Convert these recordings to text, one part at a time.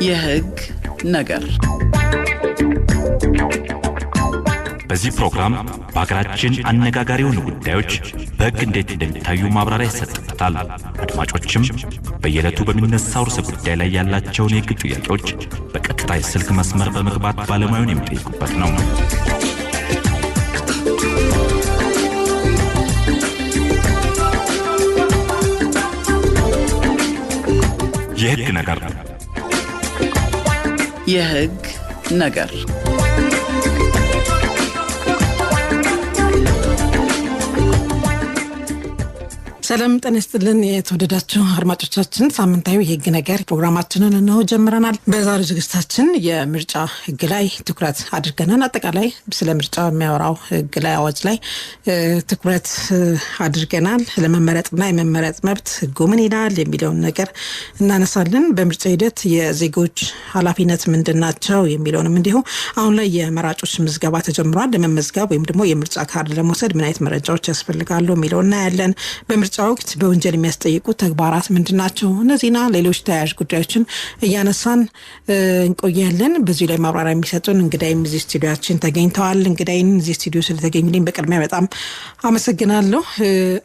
የህግ ነገር በዚህ ፕሮግራም በአገራችን አነጋጋሪ የሆኑ ጉዳዮች በህግ እንዴት እንደሚታዩ ማብራሪያ ይሰጥበታል። አድማጮችም በየዕለቱ በሚነሳው ርዕሰ ጉዳይ ላይ ያላቸውን የህግ ጥያቄዎች በቀጥታ የስልክ መስመር በመግባት ባለሙያውን የሚጠይቁበት ነው። የህግ ነገር የህግ ነገር ሰላም ጤና ይስጥልን የተወደዳችሁ አድማጮቻችን፣ ሳምንታዊ የህግ ነገር ፕሮግራማችንን ነው ጀምረናል። በዛሬው ዝግጅታችን የምርጫ ህግ ላይ ትኩረት አድርገናል። አጠቃላይ ስለ ምርጫ የሚያወራው ህግ ላይ አዋጅ ላይ ትኩረት አድርገናል። ለመመረጥና የመመረጥ መብት ህጉ ምን ይላል የሚለውን ነገር እናነሳለን። በምርጫ ሂደት የዜጎች ኃላፊነት ምንድናቸው የሚለውንም እንዲሁ አሁን ላይ የመራጮች ምዝገባ ተጀምሯል። ለመመዝገብ ወይም ደግሞ የምርጫ ካርድ ለመውሰድ ምን አይነት መረጃዎች ያስፈልጋሉ የሚለውን እናያለን። በምርጫ ወቅት በወንጀል የሚያስጠይቁ ተግባራት ምንድናቸው? እነዚህና ሌሎች ተያያዥ ጉዳዮችን እያነሳን እንቆያለን። በዚህ ላይ ማብራሪያ የሚሰጡን እንግዳይም እዚህ ስቱዲዮአችን ተገኝተዋል። እንግዳይን እዚህ ስቱዲዮ ስለተገኙልኝ በቅድሚያ በጣም አመሰግናለሁ።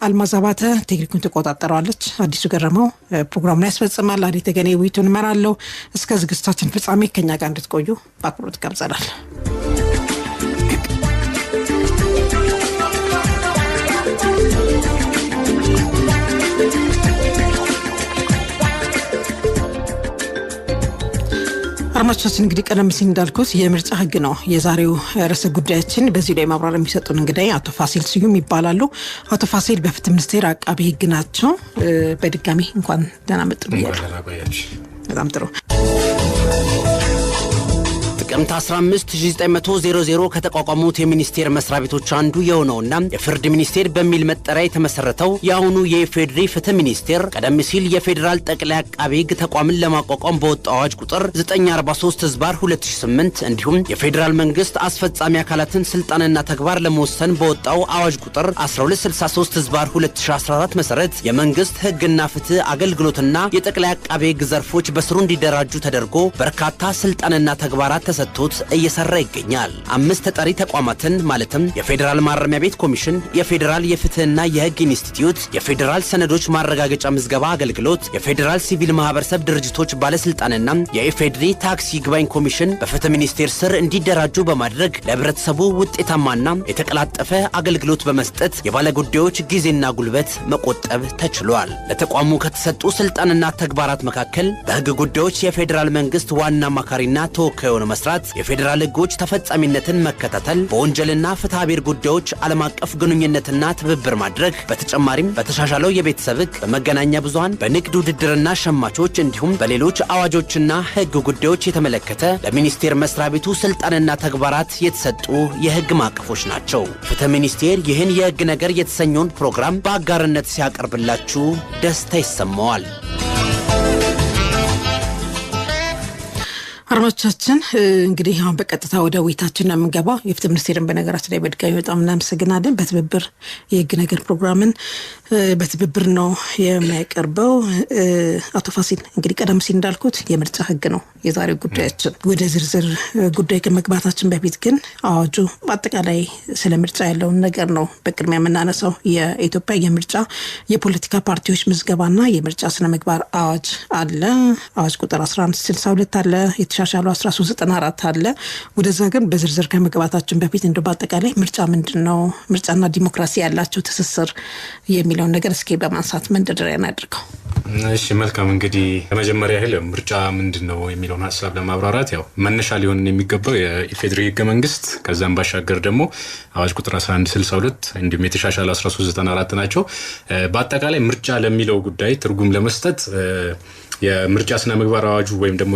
አልማዝ አባተ ቴክኒኩን ትቆጣጠራለች። አዲሱ ገረመው ፕሮግራሙን ያስፈጽማል። አዲ ተገኔ ውይይቱን እመራለሁ። እስከ ዝግጅታችን ፍጻሜ ከኛ ጋር እንድትቆዩ በአክብሮት ጋብዘናል። አድማጮቻችን እንግዲህ ቀደም ሲል እንዳልኩት የምርጫ ህግ ነው የዛሬው ርዕሰ ጉዳያችን። በዚህ ላይ ማብራሪያ የሚሰጡን እንግዲህ አቶ ፋሲል ስዩም ይባላሉ። አቶ ፋሲል በፍትህ ሚኒስቴር አቃቤ ህግ ናቸው። በድጋሚ እንኳን ደህና መጡ ብያለሁ። በጣም ጥሩ። ጥቅምት 15 1900 ከተቋቋሙት የሚኒስቴር መስሪያ ቤቶች አንዱ የሆነውና የፍርድ ሚኒስቴር በሚል መጠሪያ የተመሰረተው የአሁኑ የኢፌዴሪ ፍትህ ሚኒስቴር ቀደም ሲል የፌዴራል ጠቅላይ አቃቤ ህግ ተቋምን ለማቋቋም በወጣው አዋጅ ቁጥር 943/2008 እንዲሁም የፌዴራል መንግስት አስፈጻሚ አካላትን ስልጣንና ተግባር ለመወሰን በወጣው አዋጅ ቁጥር 1263/2014 መሰረት የመንግስት ህግና ፍትህ አገልግሎትና የጠቅላይ አቃቤ ህግ ዘርፎች በስሩ እንዲደራጁ ተደርጎ በርካታ ስልጣንና ተግባራት ተሰጥቶት እየሰራ ይገኛል። 5 ተጠሪ ተቋማትን ማለትም የፌዴራል ማረሚያ ቤት ኮሚሽን፣ የፌዴራል የፍትህና የህግ ኢንስቲትዩት፣ የፌዴራል ሰነዶች ማረጋገጫ ምዝገባ አገልግሎት፣ የፌዴራል ሲቪል ማህበረሰብ ድርጅቶች ባለስልጣንና የኢፌዴሪ ታክስ ይግባኝ ኮሚሽን በፍትህ ሚኒስቴር ስር እንዲደራጁ በማድረግ ለህብረተሰቡ ውጤታማና የተቀላጠፈ አገልግሎት በመስጠት የባለጉዳዮች ጊዜና ጉልበት መቆጠብ ተችሏል። ለተቋሙ ከተሰጡ ስልጣንና ተግባራት መካከል በህግ ጉዳዮች የፌዴራል መንግስት ዋና አማካሪና ተወካይ ሆኖ መስራት፣ የፌዴራል ህጎች ተፈጻሚነትን መከታተል፣ በወንጀልና ፍትሐ ብሔር ጉዳዮች ዓለም አቀፍ ግንኙነትና ትብብር ማድረግ፣ በተጨማሪም በተሻሻለው የቤተሰብ ህግ፣ በመገናኛ ብዙሃን፣ በንግድ ውድድርና ሸማቾች እንዲሁም በሌሎች አዋጆችና ህግ ጉዳዮች የተመለከተ ለሚኒስቴር መስሪያ ቤቱ ስልጣንና ተግባራት የተሰጡ የህግ ማዕቀፎች ናቸው። ፍትህ ሚኒስቴር ይህን የህግ ነገር የተሰኘውን ፕሮግራም በአጋርነት ሲያቀርብላችሁ ደስታ ይሰማዋል። አድማጮቻችን እንግዲህ አሁን በቀጥታ ወደ ውይይታችን ነው የምንገባው። የፍትህ ሚኒስቴርን በነገራችን ላይ በድጋሚ በጣም እናመሰግናለን። በትብብር የህግ ነገር ፕሮግራምን በትብብር ነው የሚያቀርበው። አቶ ፋሲል እንግዲህ ቀደም ሲል እንዳልኩት የምርጫ ህግ ነው የዛሬው ጉዳያችን። ወደ ዝርዝር ጉዳይ ከመግባታችን በፊት ግን አዋጁ በአጠቃላይ ስለ ምርጫ ያለውን ነገር ነው በቅድሚያ የምናነሳው። የኢትዮጵያ የምርጫ የፖለቲካ ፓርቲዎች ምዝገባና የምርጫ ስነ ምግባር አዋጅ አለ። አዋጅ ቁጥር 1162 አለ። የተሻሻለው 1394 አለ። ወደዛ ግን በዝርዝር ከመግባታችን በፊት እንደው በአጠቃላይ ምርጫ ምንድነው፣ ምርጫና ዲሞክራሲ ያላቸው ትስስር የሚለውን ነገር እስኪ በማንሳት መንደርደሪያ እናድርገው። እሺ መልካም። እንግዲህ ለመጀመሪያ ያህል ምርጫ ምንድነው የሚለውን ሐሳብ ለማብራራት ያው መነሻ ሊሆን የሚገባው የኢፌዴሪ ህገ መንግስት ከዛም ባሻገር ደግሞ አዋጅ ቁጥር 1162 እንዲሁም የተሻሻለው 1394 ናቸው። በአጠቃላይ ምርጫ ለሚለው ጉዳይ ትርጉም ለመስጠት የምርጫ ስነ ምግባር አዋጁ ወይም ደግሞ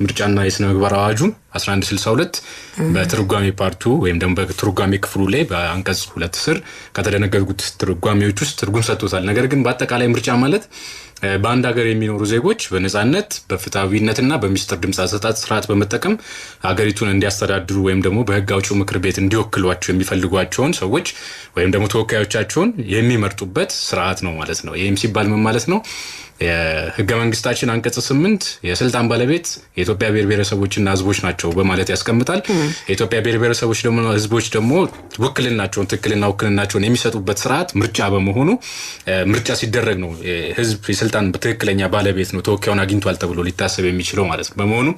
ምርጫና የስነ ምግባር አዋጁ 1162 በትርጓሜ ፓርቱ ወይም ደግሞ በትርጓሜ ክፍሉ ላይ በአንቀጽ 2 ስር ከተደነገጉት ትርጓሜዎች ውስጥ ትርጉም ሰጥቶታል። ነገር ግን በአጠቃላይ ምርጫ ማለት በአንድ ሀገር የሚኖሩ ዜጎች በነጻነት በፍትሃዊነትና በሚስጥር ድምጽ አሰጣጥ ስርዓት በመጠቀም ሀገሪቱን እንዲያስተዳድሩ ወይም ደግሞ በህግ አውጪው ምክር ቤት እንዲወክሏቸው የሚፈልጓቸውን ሰዎች ወይም ደግሞ ተወካዮቻቸውን የሚመርጡበት ስርዓት ነው ማለት ነው። ይህም ሲባል ምን ማለት ነው? የህገ መንግስታችን አንቀጽ 8 የስልጣን ባለቤት የኢትዮጵያ ብሔር ብሔረሰቦችና ህዝቦች ናቸው በማለት ያስቀምጣል። የኢትዮጵያ ብሔር ብሔረሰቦች ደግሞ ህዝቦች ደግሞ ውክልናቸውን የሚሰጡበት ስርዓት ምርጫ በመሆኑ ምርጫ ሲደረግ ነው ህዝብ የስልጣን በትክክለኛ ባለቤት ነው ተወካዩን አግኝቷል ተብሎ ሊታሰብ የሚችለው ማለት ነው። በመሆኑ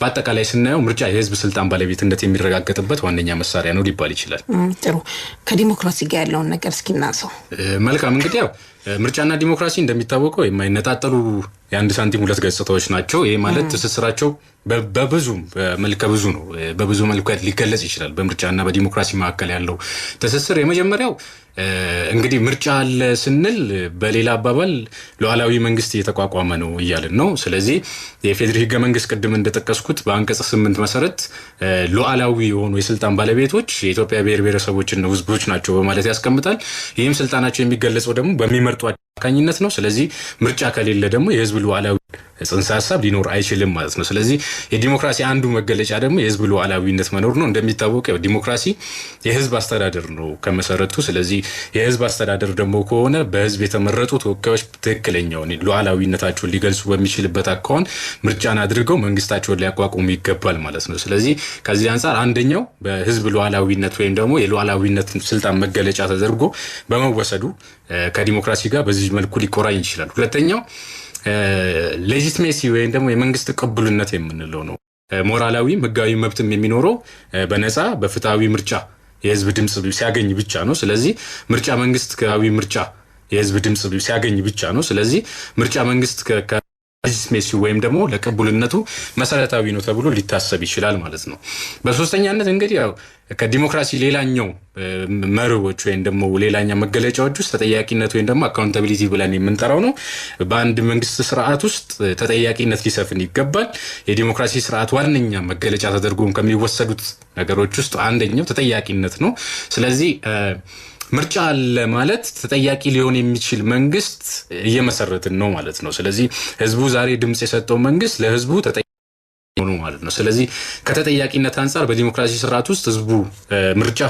በአጠቃላይ ስናየው ምርጫ የህዝብ ስልጣን ባለቤትነት የሚረጋገጥበት ዋነኛ መሳሪያ ነው ሊባል ይችላል። ጥሩ። ከዲሞክራሲ ጋር ያለውን ነገር እስኪ እናንሳው። መልካም። እንግዲህ ያው ምርጫና ዲሞክራሲ እንደሚታወቀው የማይነጣጠሉ የአንድ ሳንቲም ሁለት ገጽታዎች ናቸው። ይሄ ማለት ትስስራቸው በብዙ መልኩ ብዙ ነው። በብዙ መልኩ ሊገለጽ ይችላል። በምርጫና በዲሞክራሲ መካከል ያለው ትስስር የመጀመሪያው እንግዲህ ምርጫ አለ ስንል በሌላ አባባል ሉዓላዊ መንግስት እየተቋቋመ ነው እያልን ነው። ስለዚህ የፌዴራል ህገ መንግስት ቅድም እንደተጠቀስኩት በአንቀጽ 8 መሰረት ሉዓላዊ የሆኑ የስልጣን ባለቤቶች የኢትዮጵያ ብሔር ብሔረሰቦችና ህዝቦች ናቸው በማለት ያስቀምጣል። ይህም ስልጣናቸው የሚገለጸው ደግሞ በሚመርጡ አማካኝነት ነው። ስለዚህ ምርጫ ከሌለ ደግሞ የህዝብ ሉዓላዊ ጽንሰ ሐሳብ ሊኖር አይችልም ማለት ነው። ስለዚህ የዲሞክራሲ አንዱ መገለጫ ደግሞ የህዝብ ሉዓላዊነት መኖር ነው። እንደሚታወቀው ዲሞክራሲ የህዝብ አስተዳደር ነው ከመሰረቱ። ስለዚህ የህዝብ አስተዳደር ደግሞ ከሆነ በህዝብ የተመረጡ ተወካዮች ትክክለኛውን ሉዓላዊነታቸውን ሊገልጹ በሚችልበት አኳኋን ምርጫን አድርገው መንግስታቸውን ሊያቋቁሙ ይገባል ማለት ነው። ስለዚህ ከዚህ አንፃር አንደኛው በህዝብ ሉዓላዊነት ወይም ደግሞ የሉዓላዊነት ስልጣን መገለጫ ተደርጎ በመወሰዱ ከዲሞክራሲ ጋር በዚህ መልኩ ሊቆራኝ ይችላል። ሁለተኛው ሌጂቲሜሲ ወይም ደግሞ የመንግስት ቅቡልነት የምንለው ነው። ሞራላዊ ህጋዊ መብትም የሚኖረው በነፃ በፍትሃዊ ምርጫ የህዝብ ድምጽ ሲያገኝ ብቻ ነው። ስለዚህ ምርጫ መንግስት ህጋዊ ምርጫ የህዝብ ድምጽ ሲያገኝ ብቻ ነው። ስለዚህ ምርጫ መንግስት ሌጂቲሜሲ ወይም ደግሞ ለቅቡልነቱ መሰረታዊ ነው ተብሎ ሊታሰብ ይችላል ማለት ነው። በሶስተኛነት እንግዲህ ያው ከዲሞክራሲ ሌላኛው መርሆች ወይም ደግሞ ሌላኛው መገለጫዎች ውስጥ ተጠያቂነት ወይም ደግሞ አካውንታቢሊቲ ብለን የምንጠራው ነው። በአንድ መንግስት ስርዓት ውስጥ ተጠያቂነት ሊሰፍን ይገባል። የዲሞክራሲ ስርዓት ዋነኛ መገለጫ ተደርጎ ከሚወሰዱት ነገሮች ውስጥ አንደኛው ተጠያቂነት ነው። ስለዚህ ምርጫ አለ ማለት ተጠያቂ ሊሆን የሚችል መንግስት እየመሰረትን ነው ማለት ነው። ስለዚህ ህዝቡ ዛሬ ድምጽ የሰጠው መንግስት ለህዝቡ ተጠያቂ ነው ማለት ነው። ስለዚህ ከተጠያቂነት አንፃር በዲሞክራሲ ስርዓት ውስጥ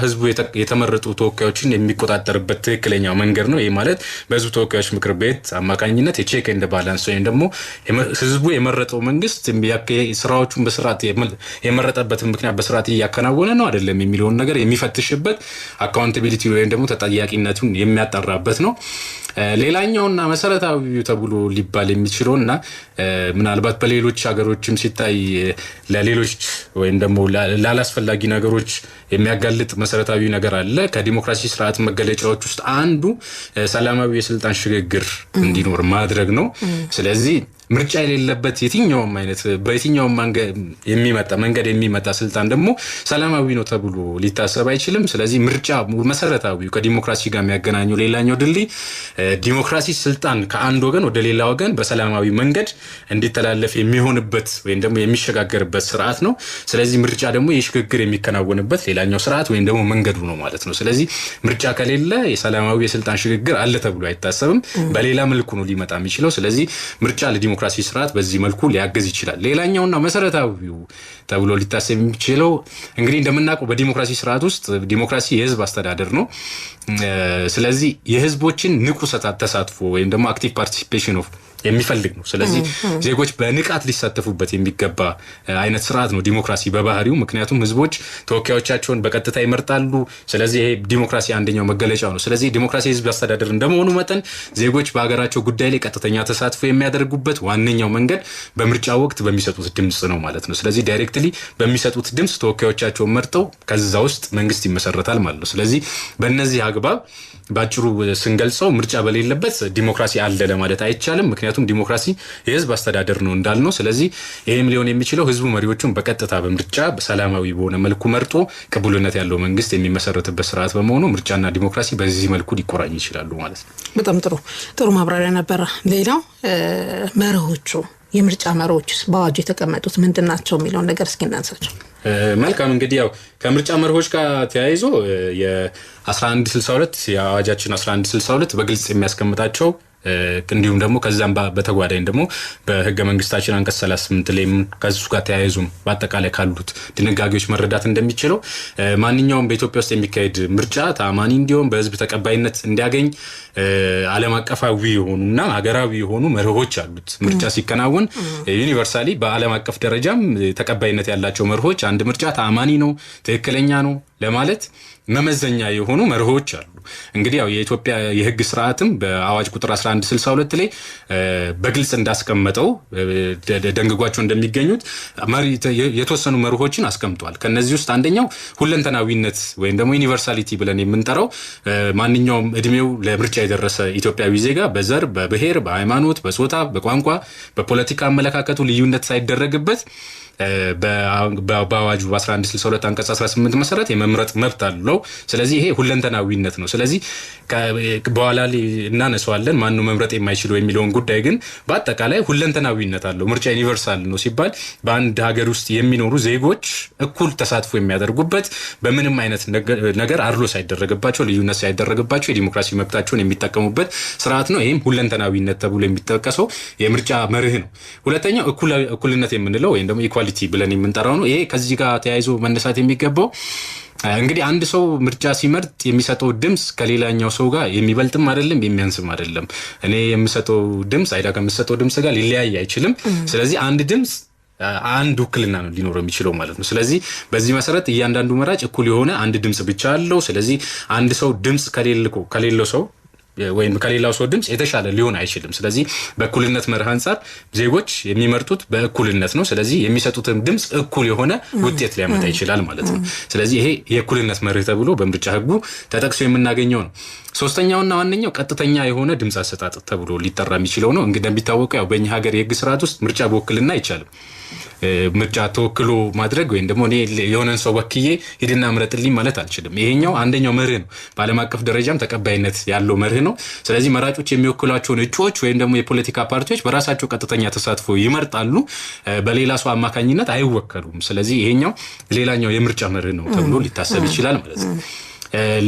ህዝቡ የተመረጡ ተወካዮችን የሚቆጣጠርበት ትክክለኛው መንገድ ነው። ይሄ ማለት በህዝቡ ተወካዮች ምክር ቤት አማካኝነት የቼክ ኤንድ ባላንስ ወይም ደግሞ ህዝቡ የመረጠው መንግስት ስራዎቹን በስርዓት የመረጠበትን ምክንያት በስርዓት እያከናወነ ነው አይደለም የሚለውን ነገር የሚፈትሽበት አካውንታቢሊቲ ወይም ደግሞ ተጠያቂነቱን የሚያጣራበት ነው። ሌላኛውና መሰረታዊ ተብሎ ሊባል የሚችለውና ምናልባት በሌሎች ሀገሮችም ሲታይ ለሌሎች ወይም ደግሞ ላላስፈላጊ ነገሮች የሚያጋልጥ መሰረታዊ ነገር አለ። ከዲሞክራሲ ስርዓት መገለጫዎች ውስጥ አንዱ ሰላማዊ የስልጣን ሽግግር እንዲኖር ማድረግ ነው። ስለዚህ ምርጫ የሌለበት የትኛውም አይነት በየትኛውም መንገድ የሚመጣ ስልጣን ደግሞ ሰላማዊ ነው ተብሎ ሊታሰብ አይችልም። ስለዚህ ምርጫ መሰረታዊ ከዲሞክራሲ ጋር የሚያገናኘው ሌላኛው ድልድይ ዲሞክራሲ ስልጣን ከአንድ ወገን ወደ ሌላ ወገን በሰላማዊ መንገድ እንዲተላለፍ የሚሆንበት ወይም ደግሞ የሚሸጋገርበት ስርዓት ነው። ስለዚህ ምርጫ ደግሞ የሽግግር የሚከናወንበት ሌላኛው ስርዓት ወይም ደግሞ መንገዱ ነው ማለት ነው። ስለዚህ ምርጫ ከሌለ የሰላማዊ የስልጣን ሽግግር አለ ተብሎ አይታሰብም። በሌላ መልኩ ነው ሊመጣ የሚችለው። ስለዚህ ምርጫ ለዲሞክራሲ ስርዓት በዚህ መልኩ ሊያገዝ ይችላል። ሌላኛውና መሰረታዊው ተብሎ ሊታሰብ የሚችለው እንግዲህ እንደምናውቀው በዲሞክራሲ ስርዓት ውስጥ ዲሞክራሲ የህዝብ አስተዳደር ነው። ስለዚህ የህዝቦችን ንቁ ተሳትፎ ወይም ደግሞ አክቲቭ ፓርቲሲፔሽን ኦፍ የሚፈልግ ነው። ስለዚህ ዜጎች በንቃት ሊሳተፉበት የሚገባ አይነት ስርዓት ነው ዲሞክራሲ በባህሪው። ምክንያቱም ህዝቦች ተወካዮቻቸውን በቀጥታ ይመርጣሉ። ስለዚህ ይሄ ዲሞክራሲ አንደኛው መገለጫው ነው። ስለዚህ ዲሞክራሲ የህዝብ አስተዳደር እንደመሆኑ መጠን ዜጎች በሀገራቸው ጉዳይ ላይ ቀጥተኛ ተሳትፎ የሚያደርጉበት ዋነኛው መንገድ በምርጫ ወቅት በሚሰጡት ድምጽ ነው ማለት ነው። ስለዚህ ዳይሬክትሊ በሚሰጡት ድምጽ ተወካዮቻቸውን መርጠው ከዛ ውስጥ መንግስት ይመሰረታል ማለት ነው። ስለዚህ በእነዚህ አግባብ ባጭሩ ስንገልጸው ምርጫ በሌለበት ዲሞክራሲ አለ ለማለት አይቻልም። ምክንያቱም ዲሞክራሲ የህዝብ አስተዳደር ነው እንዳልነው። ስለዚህ ይሄም ሊሆን የሚችለው ህዝቡ መሪዎቹን በቀጥታ በምርጫ በሰላማዊ በሆነ መልኩ መርጦ ቅቡልነት ያለው መንግስት የሚመሰረትበት ስርዓት በመሆኑ ምርጫና ዲሞክራሲ በዚህ መልኩ ሊቆራኝ ይችላሉ ማለት ነው። በጣም ጥሩ ማብራሪያ ነበር። ሌላው መርሆቹ የምርጫ መርሆችስ በአዋጁ የተቀመጡት ምንድናቸው የሚለው ነገር እስኪ እናንሳቸው። መልካም እንግዲህ ያው ከምርጫ መርሆች ጋር ተያይዞ የ1162 የአዋጃችን 1162 በግልጽ የሚያስቀምጣቸው እንዲሁም ደግሞ ከዛም በተጓዳኝ ደግሞ በህገ መንግስታችን አንቀጽ 38 ላይ ከሱ ጋር ተያይዞም በአጠቃላይ ካሉት ድንጋጌዎች መረዳት እንደሚችለው ማንኛውም በኢትዮጵያ ውስጥ የሚካሄድ ምርጫ ተአማኒ እንዲሆን በህዝብ ተቀባይነት እንዲያገኝ ዓለም አቀፋዊ የሆኑና ሀገራዊ የሆኑ መርሆች አሉት። ምርጫ ሲከናወን ዩኒቨርሳሊ በዓለም አቀፍ ደረጃም ተቀባይነት ያላቸው መርሆች አንድ ምርጫ ተአማኒ ነው፣ ትክክለኛ ነው ለማለት መመዘኛ የሆኑ መርሆች አሉ። እንግዲህ ያው የኢትዮጵያ የህግ ስርዓትም በአዋጅ ቁጥር 1162 ላይ በግልጽ እንዳስቀመጠው ደንግጓቸው እንደሚገኙት የተወሰኑ መርሆችን አስቀምጧል። ከነዚህ ውስጥ አንደኛው ሁለንተናዊነት ወይም ደግሞ ዩኒቨርሳሊቲ ብለን የምንጠራው ማንኛውም እድሜው ለምርጫ የደረሰ ኢትዮጵያዊ ዜጋ በዘር፣ በብሔር፣ በሃይማኖት፣ በጾታ፣ በቋንቋ፣ በፖለቲካ አመለካከቱ ልዩነት ሳይደረግበት በአዋጁ 1162 አንቀጽ 18 መሰረት የመምረጥ መብት አለው። ስለዚህ ይሄ ሁለንተናዊነት ነው። ስለዚህ በኋላ ላይ እናነሳዋለን ማን ነው መምረጥ የማይችለው የሚለውን ጉዳይ፣ ግን በአጠቃላይ ሁለንተናዊነት አለው። ምርጫ ዩኒቨርሳል ነው ሲባል በአንድ ሀገር ውስጥ የሚኖሩ ዜጎች እኩል ተሳትፎ የሚያደርጉበት በምንም አይነት ነገር አድሎ ሳይደረግባቸው ልዩነት ሳይደረግባቸው የዲሞክራሲ መብታቸውን የሚጠቀሙበት ስርዓት ነው። ይሄም ሁለንተናዊነት ተብሎ የሚጠቀሰው የምርጫ መርህ ነው። ሁለተኛው እኩልነት የምንለው ወይም ደግሞ ኢኳሊቲ ብለን የምንጠራው ነው። ይሄ ከዚህ ጋር ተያይዞ መነሳት የሚገባው እንግዲህ አንድ ሰው ምርጫ ሲመርጥ የሚሰጠው ድምጽ ከሌላኛው ሰው ጋር የሚበልጥም አይደለም የሚያንስም አይደለም። እኔ የምሰጠው ድምጽ አይዳ ከምሰጠው ድምጽ ጋር ሊለያይ አይችልም። ስለዚህ አንድ ድምጽ አንድ ውክልና ነው ሊኖረው የሚችለው ማለት ነው። ስለዚህ በዚህ መሰረት እያንዳንዱ መራጭ እኩል የሆነ አንድ ድምጽ ብቻ አለው። ስለዚህ አንድ ሰው ድምጽ ከሌለው ሰው ወይም ከሌላው ሰው ድምጽ የተሻለ ሊሆን አይችልም። ስለዚህ በእኩልነት መርህ አንፃር ዜጎች የሚመርጡት በእኩልነት ነው። ስለዚህ የሚሰጡትም ድምጽ እኩል የሆነ ውጤት ሊያመጣ ይችላል ማለት ነው። ስለዚህ ይሄ የእኩልነት መርህ ተብሎ በምርጫ ህጉ ተጠቅሶ የምናገኘው ነው። ሶስተኛውና ዋነኛው ቀጥተኛ የሆነ ድምጽ አሰጣጥ ተብሎ ሊጠራ የሚችለው ነው። እንግዲህ እንደሚታወቀው ያው በእኛ ሀገር የህግ ስርዓት ውስጥ ምርጫ በውክልና አይቻልም። ምርጫ ተወክሎ ማድረግ ወይም ደግሞ እኔ የሆነን ሰው ወክዬ ሂድና ምረጥልኝ ማለት አልችልም። ይሄኛው አንደኛው መርህ ነው። በዓለም አቀፍ ደረጃም ተቀባይነት ያለው መርህ ነው። ስለዚህ መራጮች የሚወክሏቸውን እጩዎች ወይም ደግሞ የፖለቲካ ፓርቲዎች በራሳቸው ቀጥተኛ ተሳትፎ ይመርጣሉ፣ በሌላ ሰው አማካኝነት አይወከሉም። ስለዚህ ይሄኛው ሌላኛው የምርጫ መርህ ነው ተብሎ ሊታሰብ ይችላል ማለት ነው።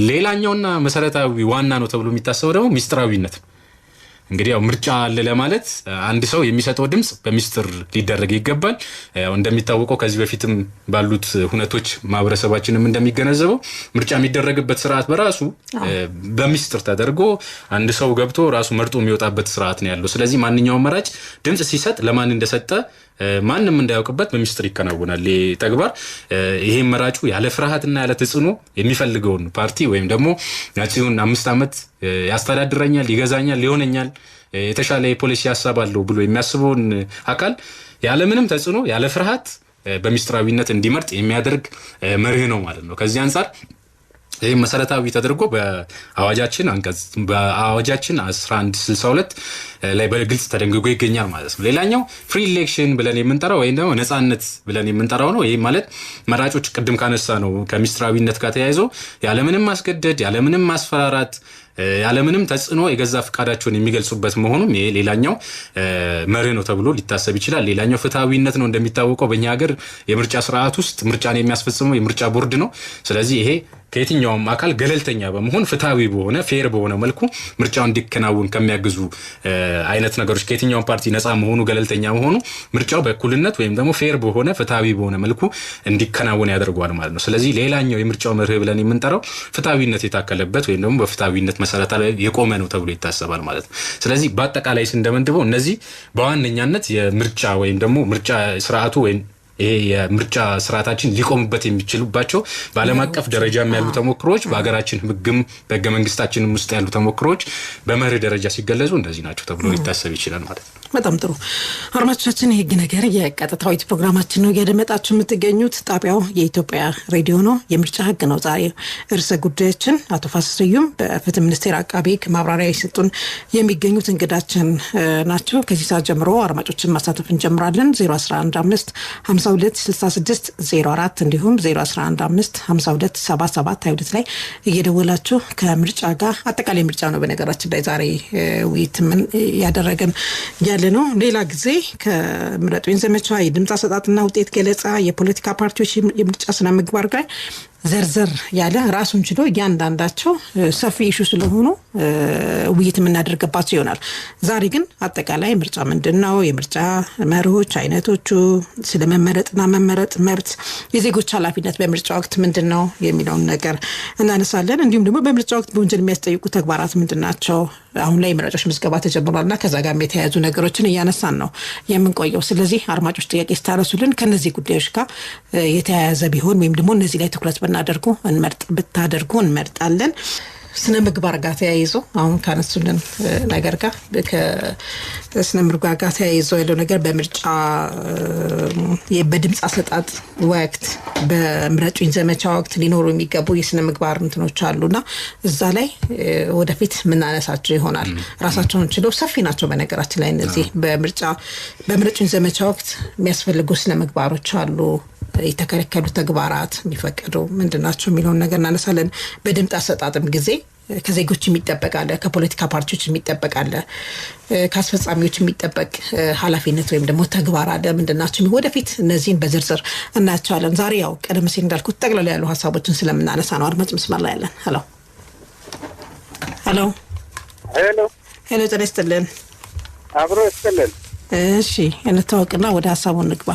ሌላኛውና መሰረታዊ ዋና ነው ተብሎ የሚታሰበው ደግሞ ሚስጥራዊነት ነው። እንግዲህ ያው ምርጫ አለ ለማለት አንድ ሰው የሚሰጠው ድምጽ በሚስጥር ሊደረግ ይገባል። ያው እንደሚታወቀው ከዚህ በፊትም ባሉት ሁነቶች ማህበረሰባችንም እንደሚገነዘበው ምርጫ የሚደረግበት ስርዓት በራሱ በሚስጥር ተደርጎ አንድ ሰው ገብቶ ራሱ መርጦ የሚወጣበት ስርዓት ነው ያለው። ስለዚህ ማንኛውም መራጭ ድምጽ ሲሰጥ ለማን እንደሰጠ ማንንም እንዳያውቅበት በሚስጥር ይከናወናል ተግባር። ይሄ መራጩ ያለ ፍርሃትና ያለ ተጽዕኖ የሚፈልገውን ፓርቲ ወይም ደግሞ ያቺውን 5 ዓመት ያስተዳድረኛል፣ ይገዛኛል፣ ሊሆነኛል የተሻለ የፖሊሲ ሐሳብ አለው ብሎ የሚያስበውን አካል ያለ ምንም ተጽዕኖ ያለ ፍርሃት በሚስጥራዊነት እንዲመርጥ የሚያደርግ መርህ ነው ማለት ነው። ከዚህ አንፃር ይህ መሰረታዊ ተደርጎ በአዋጃችን 1162 ላይ በግልጽ ተደንግጎ ይገኛል ማለት ነው። ሌላኛው ፍሪ ኢሌክሽን ብለን የምንጠራው ወይም ደግሞ ነጻነት ብለን የምንጠራው ነው። ይህ ማለት መራጮች ቅድም ካነሳ ነው ከሚስጥራዊነት ጋር ተያይዞ ያለምንም ማስገደድ ያለምንም ማስፈራራት ያለምንም ተጽዕኖ የገዛ ፍቃዳቸውን የሚገልጹበት መሆኑም ይሄ ሌላኛው መርህ ነው ተብሎ ሊታሰብ ይችላል። ሌላኛው ፍትሃዊነት ነው። እንደሚታወቀው በእኛ ሀገር የምርጫ ስርዓት ውስጥ ምርጫን የሚያስፈጽመው የምርጫ ቦርድ ነው። ስለዚህ ይሄ ከየትኛውም አካል ገለልተኛ በመሆን ፍትሃዊ በሆነ ፌር በሆነ መልኩ ምርጫው እንዲከናወን ከሚያግዙ አይነት ነገሮች ከየትኛውም ፓርቲ ነፃ መሆኑ ገለልተኛ መሆኑ ምርጫው በእኩልነት ወይም ደግሞ ፌር በሆነ ፍትሃዊ በሆነ መልኩ እንዲከናወን ያደርገዋል ማለት ነው። ስለዚህ ሌላኛው የምርጫው መርህ ብለን የምንጠራው ፍትሃዊነት የታከለበት ወይም ደግሞ በፍትሃዊነት መሰረት ላይ የቆመ ነው ተብሎ ይታሰባል ማለት ነው። ስለዚህ በአጠቃላይ ስንደመድበው እነዚህ በዋነኛነት የምርጫ ወይም ደግሞ ምርጫ ስርዓቱ ወይም ይሄ የምርጫ ስርዓታችን ሊቆምበት የሚችሉባቸው በዓለም አቀፍ ደረጃም ያሉ ተሞክሮች በሀገራችን ህግም በህገ መንግስታችንም ውስጥ ያሉ ተሞክሮች በመርህ ደረጃ ሲገለጹ እንደዚህ ናቸው ተብሎ ሊታሰብ ይችላል ማለት ነው። በጣም ጥሩ አድማጮቻችን፣ የህግ ነገር የቀጥታዊት ፕሮግራማችን ነው እያደመጣችሁ የምትገኙት። ጣቢያው የኢትዮጵያ ሬዲዮ ነው። የምርጫ ህግ ነው ዛሬ ርዕሰ ጉዳያችን። አቶ ፋሲል ስዩም በፍትህ ሚኒስቴር አቃቤ ህግ ማብራሪያ ይሰጡን የሚገኙት እንግዳችን ናቸው። ከዚህ ሰዓት ጀምሮ አድማጮችን ማሳተፍ እንጀምራለን። 0115526604 እንዲሁም 0115527722 ላይ እየደወላችሁ ከምርጫ ጋር አጠቃላይ ምርጫ ነው በነገራችን ላይ ዛሬ ውይይት ምን ያደረገን ያለነው ሌላ ጊዜ ከምረጡኝ ዘመቻ የድምጽ አሰጣጥና ውጤት ገለጻ የፖለቲካ ፓርቲዎች የምርጫ ስነ ምግባር ጋር ዘርዘር ያለ ራሱን ችሎ እያንዳንዳቸው ሰፊ ኢሹ ስለሆኑ ውይይት የምናደርግባቸው ይሆናል። ዛሬ ግን አጠቃላይ ምርጫ ምንድነው፣ የምርጫ መርሆች አይነቶቹ፣ ስለመመረጥና መመረጥ መብት፣ የዜጎች ኃላፊነት በምርጫ ወቅት ምንድነው የሚለውን ነገር እናነሳለን። እንዲሁም ደግሞ በምርጫ ወቅት በወንጀል የሚያስጠይቁ ተግባራት ምንድናቸው፣ አሁን ላይ ምርጫዎች ምዝገባ ተጀምሯልና ከዛ ጋር የተያያዙ ነገሮችን እያነሳን ነው የምንቆየው። ስለዚህ አድማጮች ጥያቄ ስታነሱልን ከነዚህ ጉዳዮች ጋር የተያያዘ ቢሆን ወይም ደግሞ እነዚህ ላይ ትኩረት ብታደርጉ እንመርጣለን። ስነ ምግባር ጋር ተያይዞ አሁን ካነሱልን ነገር ጋር ከስነ ምግባር ጋር ተያይዞ ያለው ነገር በምርጫ በድምጽ አሰጣጥ ወቅት በምረጡኝ ዘመቻ ወቅት ሊኖሩ የሚገቡ የስነ ምግባር እንትኖች አሉና እዛ ላይ ወደፊት ምናነሳቸው ይሆናል። ራሳቸውን ችለው ሰፊ ናቸው። በነገራችን ላይ እነዚህ በምረጡኝ ዘመቻ ወቅት የሚያስፈልጉ ስነ ምግባሮች አሉ። የተከለከሉ ተግባራት የሚፈቀዱ ምንድናቸው የሚለውን ነገር እናነሳለን። በድምጽ አሰጣጥም ጊዜ ከዜጎች የሚጠበቃለ፣ ከፖለቲካ ፓርቲዎች የሚጠበቃለ፣ ከአስፈጻሚዎች የሚጠበቅ ኃላፊነት ወይም ደግሞ ተግባር አለ። ምንድናቸው ወደፊት እነዚህን በዝርዝር እናያቸዋለን። ዛሬ ያው ቀደም ሲል እንዳልኩት ጠቅላላ ያሉ ሀሳቦችን ስለምናነሳ ነው። አድማጭ መስመር ላይ ያለን። ሄሎ ጤና ይስጥልን። አብሮ ይስጥልን። እሺ እንተዋወቅና ወደ ሀሳቡ እንግባ።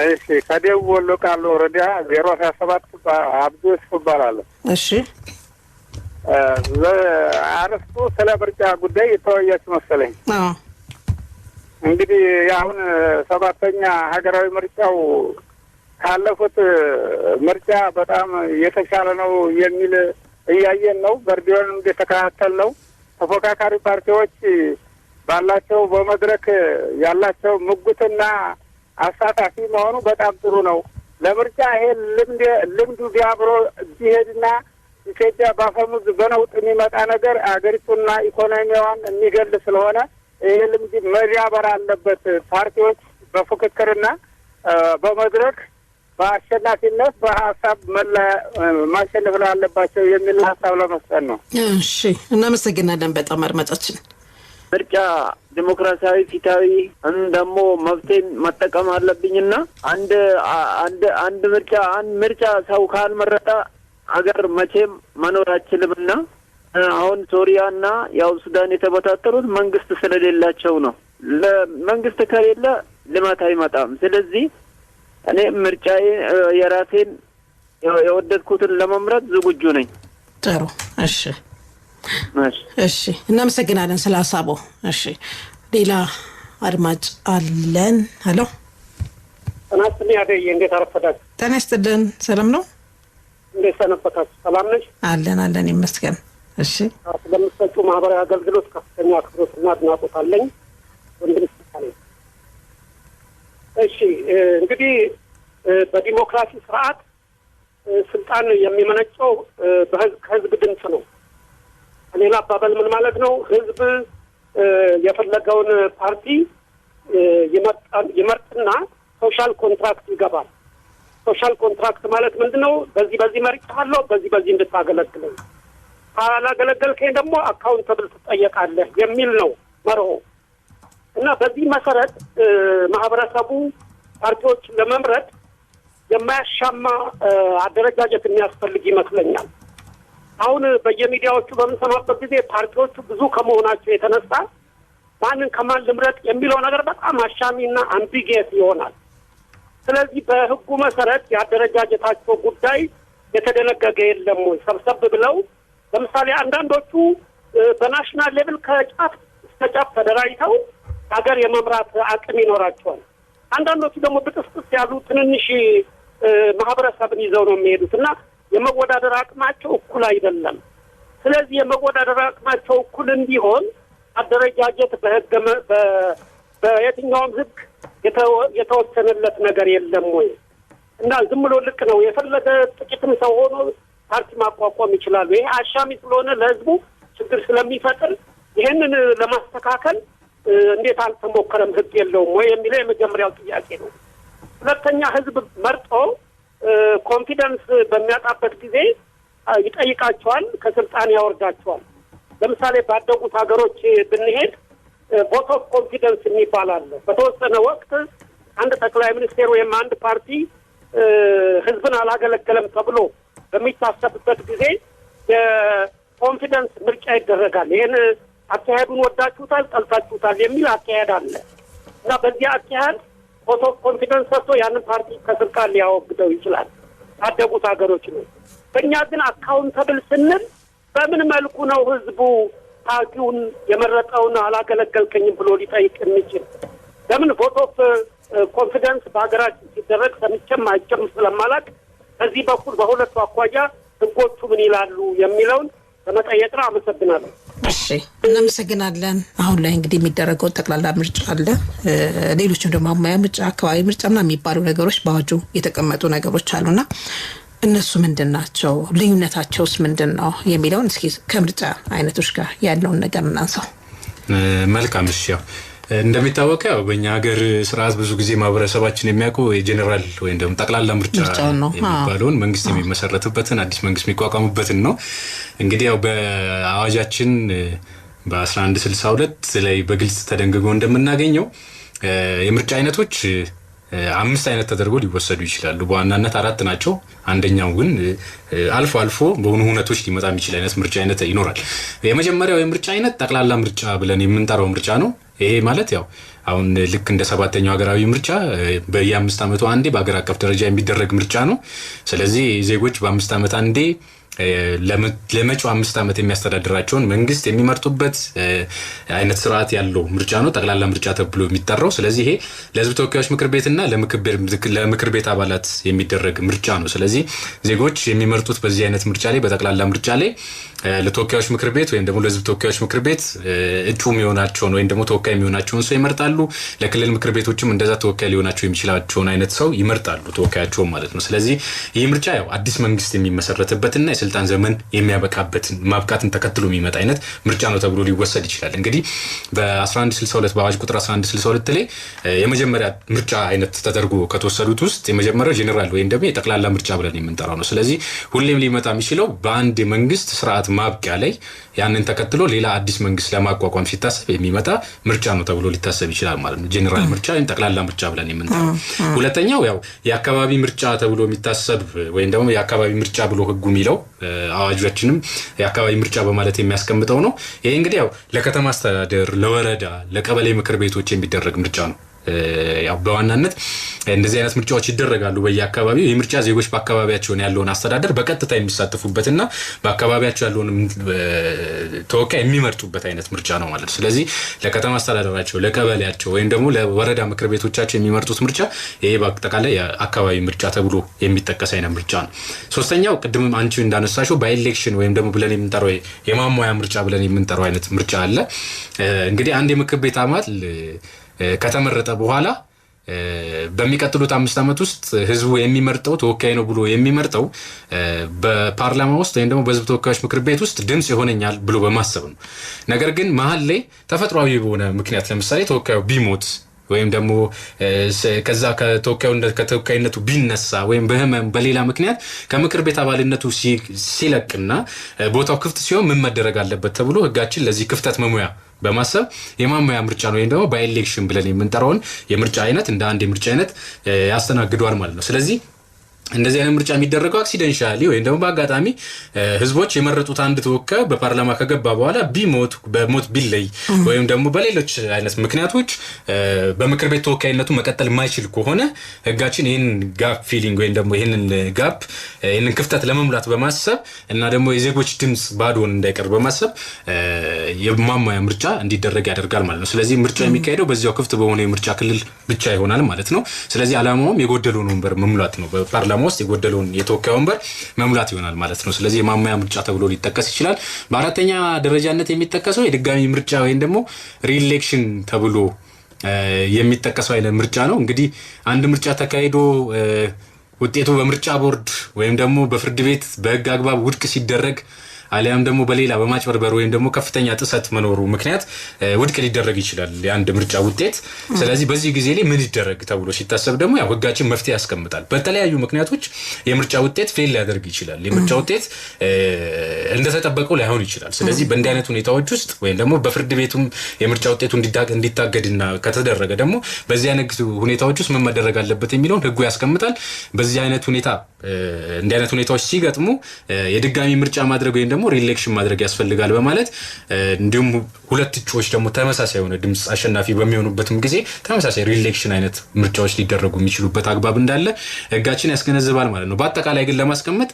እሺ ከደቡብ ወሎ ቃሉ ወረዳ 027 አብዱ ይባላል። እሺ አረስቶ ስለ ምርጫ ጉዳይ የተወያያችሁ መሰለኝ። እንግዲህ አሁን 7ኛ ሀገራዊ ምርጫው ካለፉት ምርጫ በጣም የተሻለ ነው የሚል እያየን ነው። በርዲዮን እንደተከታተል ነው። ተፎካካሪ ፓርቲዎች ባላቸው በመድረክ ያላቸው ምጉትና አሳታፊ መሆኑ በጣም ጥሩ ነው። ለምርጫ ይሄ ልምዱ ቢያብሮ ቢሄድና ኢትዮጵያ ባፈሙዝ በነውጥ የሚመጣ ነገር አገሪቱና ኢኮኖሚዋን የሚገል ስለሆነ ይሄ ልምድ መዳበር አለበት። ፓርቲዎች በፉክክርና በመድረክ በአሸናፊነት በሀሳብ ማሸነፍ አለባቸው የሚል ሀሳብ ለመስጠት ነው። እሺ እናመሰግናለን በጣም አድማጫችን። ምርጫ ዲሞክራሲያዊ ፊታዊ እንደሞ መብቴን መጠቀም አለብኝና አንድ ምርጫ ሰው ካልመረጠ ሀገር መቼም መኖር አይችልምና አሁን ሶሪያና ያው ሱዳን የተበታተሩት መንግስት ስለሌላቸው ነው። ለመንግስት ከሌለ ልማት አይመጣም። ስለዚህ እኔ ምርጫዬ የራሴን የወደድኩትን ለመምረጥ ዝግጁ ነኝ። ጥሩ እሺ እናመሰግናለን ስለ ሀሳቡ። እሺ ሌላ አድማጭ አለን። ሄሎ እናንተም ያደይ እንዴት አረፈዳችሁ? ጤና ይስጥልን። ሰላም ነው? እንዴት ሰነበታችሁ? ሰላም ነሽ? አለን ይመስገን። እሺ ስለምትሰጡ ማህበራዊ አገልግሎት ከፍተኛ አክብሮትና አድናቆት አለኝ። ወንድም ሰላም። እሺ እንግዲህ በዲሞክራሲ ስርዓት ስልጣን የሚመነጨው ከህዝብ ድምጽ ነው። ሌላ አባባል ምን ማለት ነው? ህዝብ የፈለገውን ፓርቲ ይመርጥና ሶሻል ኮንትራክት ይገባል። ሶሻል ኮንትራክት ማለት ምንድነው? በዚህ መርጫለሁ፣ በዚህ እንድታገለግለኝ፣ ካላገለገልከኝ ደግሞ አካውንተብል ትጠየቃለህ የሚል ነው መርሆ እና በዚህ መሰረት ማህበረሰቡ ፓርቲዎች ለመምረጥ የማያሻማ አደረጃጀት የሚያስፈልግ ይመስለኛል። አሁን በየሚዲያዎቹ በምንሰማበት ጊዜ ፓርቲዎቹ ብዙ ከመሆናቸው የተነሳ ማንን ከማን ልምረጥ የሚለው ነገር በጣም አሻሚና አምቢጊየስ ይሆናል። ስለዚህ በህጉ መሰረት የአደረጃጀታቸው ጉዳይ የተደነገገ የለም ወይ? ሰብሰብ ብለው ለምሳሌ አንዳንዶቹ በናሽናል ሌቭል ከጫፍ እስከ ጫፍ ተደራጅተው ሀገር የመምራት አቅም ይኖራቸዋል። አንዳንዶቹ ደግሞ ብጥስጥስ ያሉ ትንንሽ ማህበረሰብን ይዘው ነው የሚሄዱት እና የመወዳደር አቅማቸው እኩል አይደለም። ስለዚህ የመወዳደር አቅማቸው እኩል እንዲሆን አደረጃጀት በየትኛውም ህግ የተወሰነለት ነገር የለም ወይ? እና ዝም ብሎ ልክ ነው የፈለገ ጥቂትም ሰው ሆኖ ፓርቲ ማቋቋም ይችላሉ። ይሄ አሻሚ ስለሆነ ለህዝቡ ችግር ስለሚፈጥር ይሄንን ለማስተካከል እንዴት አልተሞከረም? ህግ የለውም ወይ የሚለው የመጀመሪያው ጥያቄ ነው። ሁለተኛ ህዝብ መርጦ ኮንፊደንስ በሚያጣበት ጊዜ ይጠይቃቸዋል፣ ከስልጣን ያወርዳቸዋል። ለምሳሌ ባደጉት ሀገሮች ብንሄድ ቮት ኦፍ ኮንፊደንስ የሚባል አለ። በተወሰነ ወቅት አንድ ጠቅላይ ሚኒስቴር ወይም አንድ ፓርቲ ህዝብን አላገለገለም ተብሎ በሚታሰብበት ጊዜ የኮንፊደንስ ምርጫ ይደረጋል። ይህን አካሄዱን ወዳችሁታል፣ ጠልታችሁታል የሚል አካሄድ አለ እና በዚህ አካሄድ ቮት ኦፍ ኮንፊደንስ ሰጥቶ ያንን ፓርቲ ከስልጣን ሊያወግደው ይችላል። ታደጉት ሀገሮች ነው። በእኛ ግን አካውንተብል ስንል በምን መልኩ ነው ህዝቡ ፓርቲውን የመረጠውን አላገለገልከኝም ብሎ ሊጠይቅ የሚችል? ለምን ቮት ኦፍ ኮንፊደንስ በሀገራችን ሲደረግ ሰምቼም አይቼም ስለማላቅ በዚህ በኩል በሁለቱ አኳያ ህጎቹ ምን ይላሉ የሚለውን ለመጠየቅ ነው። አመሰግናለሁ። እሺ እናመሰግናለን። አሁን ላይ እንግዲህ የሚደረገው ጠቅላላ ምርጫ አለ፣ ሌሎችም ደግሞ አማያ ምርጫ፣ አካባቢ ምርጫና የሚባሉ ነገሮች በአዋጁ የተቀመጡ ነገሮች አሉና እነሱ ምንድናቸው? ልዩነታቸውስ ምንድነው የሚለውን እስኪ ከምርጫ አይነቶች ጋር ያለውን ነገር እናንሳው። መልካም። እሺ ያው እንደሚታወቀው በእኛ ሀገር ስርዓት ብዙ ጊዜ ማህበረሰባችን የሚያውቀው የጄኔራል ወይም ደግሞ ጠቅላላ ምርጫ የሚባለውን መንግስት የሚመሰረትበትን አዲስ መንግስት የሚቋቋምበትን ነው። እንግዲህ ያው በአዋጃችን በ1162 ላይ በግልጽ ተደንግጎ እንደምናገኘው የምርጫ አይነቶች 5 አይነት ተደርጎ ሊወሰዱ ይችላሉ። በዋናነት 4 ናቸው። አንደኛው ግን አልፎ አልፎ በሆኑ ሁነቶች ሊመጣ የሚችል አይነት ምርጫ አይነት ይኖራል። የመጀመሪያው የምርጫ አይነት ጠቅላላ ምርጫ ብለን የምንጠራው ምርጫ ነው። ይሄ ማለት ያው አሁን ልክ እንደ 7ኛው ሀገራዊ ምርጫ በየ5 ዓመቱ አንዴ በአገር አቀፍ ደረጃ የሚደረግ ምርጫ ነው። ስለዚህ ዜጎች በ5 ዓመት አንዴ ለመጪው 5 ዓመት የሚያስተዳድራቸውን መንግስት የሚመርጡበት አይነት ስርዓት ያለው ምርጫ ነው ጠቅላላ ምርጫ ተብሎ የሚጠራው። ስለዚህ ይሄ ለህዝብ ተወካዮች ምክር ቤትና ለምክር ቤት አባላት የሚደረግ ምርጫ ነው። ስለዚህ ዜጎች የሚመርጡት በዚህ አይነት ምርጫ ላይ በጠቅላላ ምርጫ ላይ ለተወካዮች ምክር ቤት ወይም ደግሞ ለህዝብ ተወካዮች ምክር ቤት እጩ የሚሆናቸውን ወይም ደግሞ ተወካይ የሚሆናቸውን ሰው ይመርጣሉ። ለክልል ምክር ቤቶችም እንደዛ ተወካይ ሊሆናቸው የሚችላቸውን አይነት ሰው ይመርጣሉ፣ ተወካያቸው ማለት ነው። ስለዚህ ይህ ምርጫ ያው አዲስ መንግስት የሚመሰረትበትና የስልጣን ዘመን የሚያበቃበትን ማብቃትን ተከትሎ የሚመጣ አይነት ምርጫ ነው ተብሎ ሊወሰድ ይችላል። እንግዲህ በ1162 በአዋጅ ቁጥር 1162 ላይ የመጀመሪያ ምርጫ አይነት ተደርጎ ከተወሰዱት ውስጥ የመጀመሪያው ጄኔራል ወይም ደግሞ የጠቅላላ ምርጫ ብለን የምንጠራው ነው። ስለዚህ ሁሌም ሊመጣ የሚችለው በአንድ መንግስት ስርዓት ማብቂያ ላይ ያንን ተከትሎ ሌላ አዲስ መንግስት ለማቋቋም ሲታሰብ የሚመጣ ምርጫ ነው ተብሎ ሊታሰብ ይችላል ማለት ነው። ጄኔራል ምርጫ ወይም ጠቅላላ ምርጫ ብለን የምንጠራው። ሁለተኛው ያው የአካባቢ ምርጫ ተብሎ የሚታሰብ ወይም ደግሞ የአካባቢ ምርጫ ብሎ ህጉ የሚለው አዋጃችንም የአካባቢ ምርጫ በማለት የሚያስቀምጠው ነው። ይሄ እንግዲህ ያው ለከተማ አስተዳደር፣ ለወረዳ፣ ለቀበሌ ምክር ቤቶች የሚደረግ ምርጫ ነው። ያው በዋናነት እንደዚህ አይነት ምርጫዎች ይደረጋሉ በየአካባቢው። የምርጫ ዜጎች በአካባቢያቸው ያለውን አስተዳደር በቀጥታ የሚሳተፉበትና በአካባቢያቸው ያለውን ተወካይ የሚመርጡበት አይነት ምርጫ ነው ማለት ነው። ስለዚህ ለከተማ አስተዳደራቸው፣ ለቀበሌያቸው ወይም ደግሞ ለወረዳ ምክር ቤቶቻቸው የሚመርጡት ምርጫ ይሄ በአጠቃላይ የአካባቢ ምርጫ ተብሎ የሚጠቀስ አይነት ምርጫ ነው። ሶስተኛው ቅድም አንቺ እንዳነሳሽው ባይኤሌክሽን ወይም ደግሞ ብለን የምንጠራው የማሟያ ምርጫ ብለን የምንጠራው አይነት ምርጫ አለ። እንግዲህ አንድ የምክር ቤት አባል ከተመረጠ በኋላ በሚቀጥሉት 5 ዓመት ውስጥ ህዝቡ የሚመርጠው ተወካይ ነው ብሎ የሚመርጠው በፓርላማ ውስጥ ወይም ደግሞ በህዝብ ተወካዮች ምክር ቤት ውስጥ ድምጽ ይሆነኛል ብሎ በማሰብ ነው። ነገር ግን መሀል ላይ ተፈጥሯዊ በሆነ ምክንያት ለምሳሌ ተወካዩ ቢሞት ወይም ደግሞ ከዛ ከተወካይነቱ ቢነሳ ወይም በህመም በሌላ ምክንያት ከምክር ቤት አባልነቱ ሲለቅና ቦታው ክፍት ሲሆን ምን መደረግ አለበት ተብሎ ህጋችን ለዚህ ክፍተት መሙያ በማሰብ የማሟያ ምርጫ ነው ወይም ደግሞ ባይኤሌክሽን ብለን የምንጠራውን የምርጫ አይነት እንደ አንድ የምርጫ አይነት ያስተናግዷል ማለት ነው። ስለዚህ እንደዚህ አይነት ምርጫ የሚደረገው አክሲደንሻሊ ወይም ደግሞ በአጋጣሚ ህዝቦች የመረጡት አንድ ተወካይ በፓርላማ ከገባ በኋላ በሞት ቢለይ ወይም ደግሞ በሌሎች አይነት ምክንያቶች በምክር ቤት ተወካይነቱ መቀጠል የማይችል ከሆነ ህጋችን ይሄን ጋፕ ፊሊንግ ወይም ደግሞ ይሄንን ክፍተት ለመሙላት በማሰብ እና ደግሞ የዜጎች ድምጽ ባዶን እንዳይቀር በማሰብ የማሟያ ምርጫ እንዲደረግ ያደርጋል ማለት ነው። ስለዚህ ምርጫ የሚካሄደው በዚያው ክፍት በሆነ የምርጫ ክልል ብቻ ይሆናል ማለት ነው። ስለዚህ ዓላማውም የጎደለውን ወንበር መሙላት ነው። በፓርላማ ውስጥ የጎደለውን የተወካይ ወንበር መሙላት ይሆናል ማለት ነው። ስለዚህ የማሟያ ምርጫ ተብሎ ሊጠቀስ ይችላል። በአራተኛ ደረጃነት የሚጠቀሰው የድጋሚ ምርጫ ወይም ደግሞ ሪኤሌክሽን ተብሎ የሚጠቀሰው አይነት ምርጫ ነው። እንግዲህ አንድ ምርጫ ተካሂዶ ውጤቱ በምርጫ ቦርድ ወይም ደግሞ በፍርድ ቤት በህግ አግባብ ውድቅ ሲደረግ አሊያም ደግሞ በሌላ በማጭበርበር ወይም ደግሞ ከፍተኛ ጥሰት መኖሩ ምክንያት ውድቅ ሊደረግ ይችላል የአንድ ምርጫ ውጤት። ስለዚህ በዚህ ጊዜ ላይ ምን ይደረግ ተብሎ ሲታሰብ ደግሞ ያው ህጋችን መፍትሄ ያስቀምጣል። በተለያዩ ምክንያቶች የምርጫ ውጤት ፌል ሊያደርግ ይችላል። የምርጫ ውጤት እንደተጠበቀው ላይሆን ይችላል። ስለዚህ በእንዲህ አይነት ሁኔታዎች ውስጥ ወይም ደግሞ በፍርድ ቤቱም የምርጫ ውጤቱ እንዲታገድና ከተደረገ ደግሞ በዚህ አይነት ሁኔታዎች ውስጥ ምን መደረግ አለበት የሚለውን ህጉ ያስቀምጣል። በዚህ አይነት ሁኔታ እንዲህ አይነት ሁኔታዎች ሲገጥሙ የድጋሚ ምርጫ ማድረግ ወይም ደግሞ ሪኤሌክሽን ማድረግ ያስፈልጋል በማለት እንዲሁም ሁለት እጩዎች ደግሞ ተመሳሳይ የሆነ ድምጽ አሸናፊ በሚሆኑበትም ጊዜ ተመሳሳይ ሪኤሌክሽን አይነት ምርጫዎች ሊደረጉ የሚችሉበት አግባብ እንዳለ ህጋችን ያስገነዝባል ማለት ነው። በአጠቃላይ ግን ለማስቀመጥ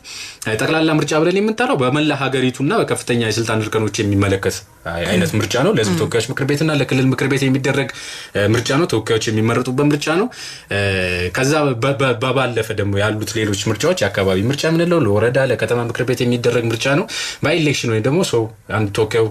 ጠቅላላ ምርጫ ብለን የምንጠራው በመላ ሀገሪቱና በከፍተኛ የስልጣን እርከኖች የሚመለከት አይነት ምርጫ ነው። ለህዝብ ተወካዮች ምክር ቤትና ለክልል ምክር ቤት የሚደረግ ምርጫ ነው። ተወካዮች የሚመረጡበት ምርጫ ነው። ከዛ ባለፈ ደግሞ ያሉት ሌሎች ምርጫዎች የአካባቢ ምርጫ የምንለው ለወረዳ ለከተማ ምክር ቤት የሚደረግ ምርጫ ነው። በኢሌክሽን ወይ ደግሞ ሰው አንድ ተወካዩ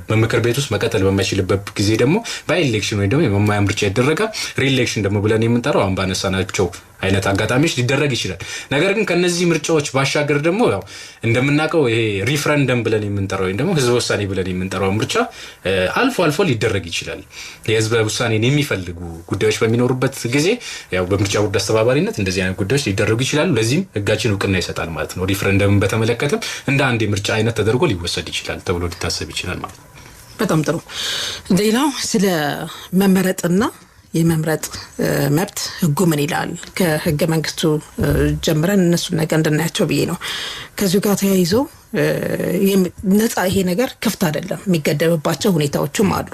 በምክር ቤት ውስጥ መቀጠል በማይችልበት ጊዜ ደግሞ በኢሌክሽን ወይ ደግሞ የመማያ ምርጫ ይደረጋል። ሪኤሌክሽን ደግሞ ብለን የምንጠራው አሁን ባነሳናቸው አይነት አጋጣሚዎች ሊደረግ ይችላል። ነገር ግን ከነዚህ ምርጫዎች ባሻገር ደግሞ ያው እንደምናውቀው ይሄ ሪፍረንደም ብለን የምንጠራው ወይ ደግሞ ህዝብ ውሳኔ ብለን የምንጠራው ምርጫ አልፎ አልፎ ሊደረግ ይችላል። የህዝብ ውሳኔን የሚፈልጉ ጉዳዮች በሚኖሩበት ጊዜ ያው በምርጫ ቦርድ አስተባባሪነት እንደዚህ አይነት ጉዳዮች ሊደረጉ ይችላሉ። ለዚህም ህጋችን እውቅና ይሰጣል ማለት ነው። ሪፍረንደምን በተመለከተም እንደ አንድ የምርጫ አይነት ተደርጎ ሊወሰድ ይችላል ተብሎ ሊታሰብ ይችላል ማለት ነው። በጣም ጥሩ። ሌላው ስለ መመረጥና የመምረጥ መብት ህጉ ምን ይላል? ከህገ መንግስቱ ጀምረን እነሱን ነገር እንድናያቸው ብዬ ነው። ከዚሁ ጋር ተያይዞ ነፃ ይሄ ነገር ክፍት አይደለም፣ የሚገደብባቸው ሁኔታዎችም አሉ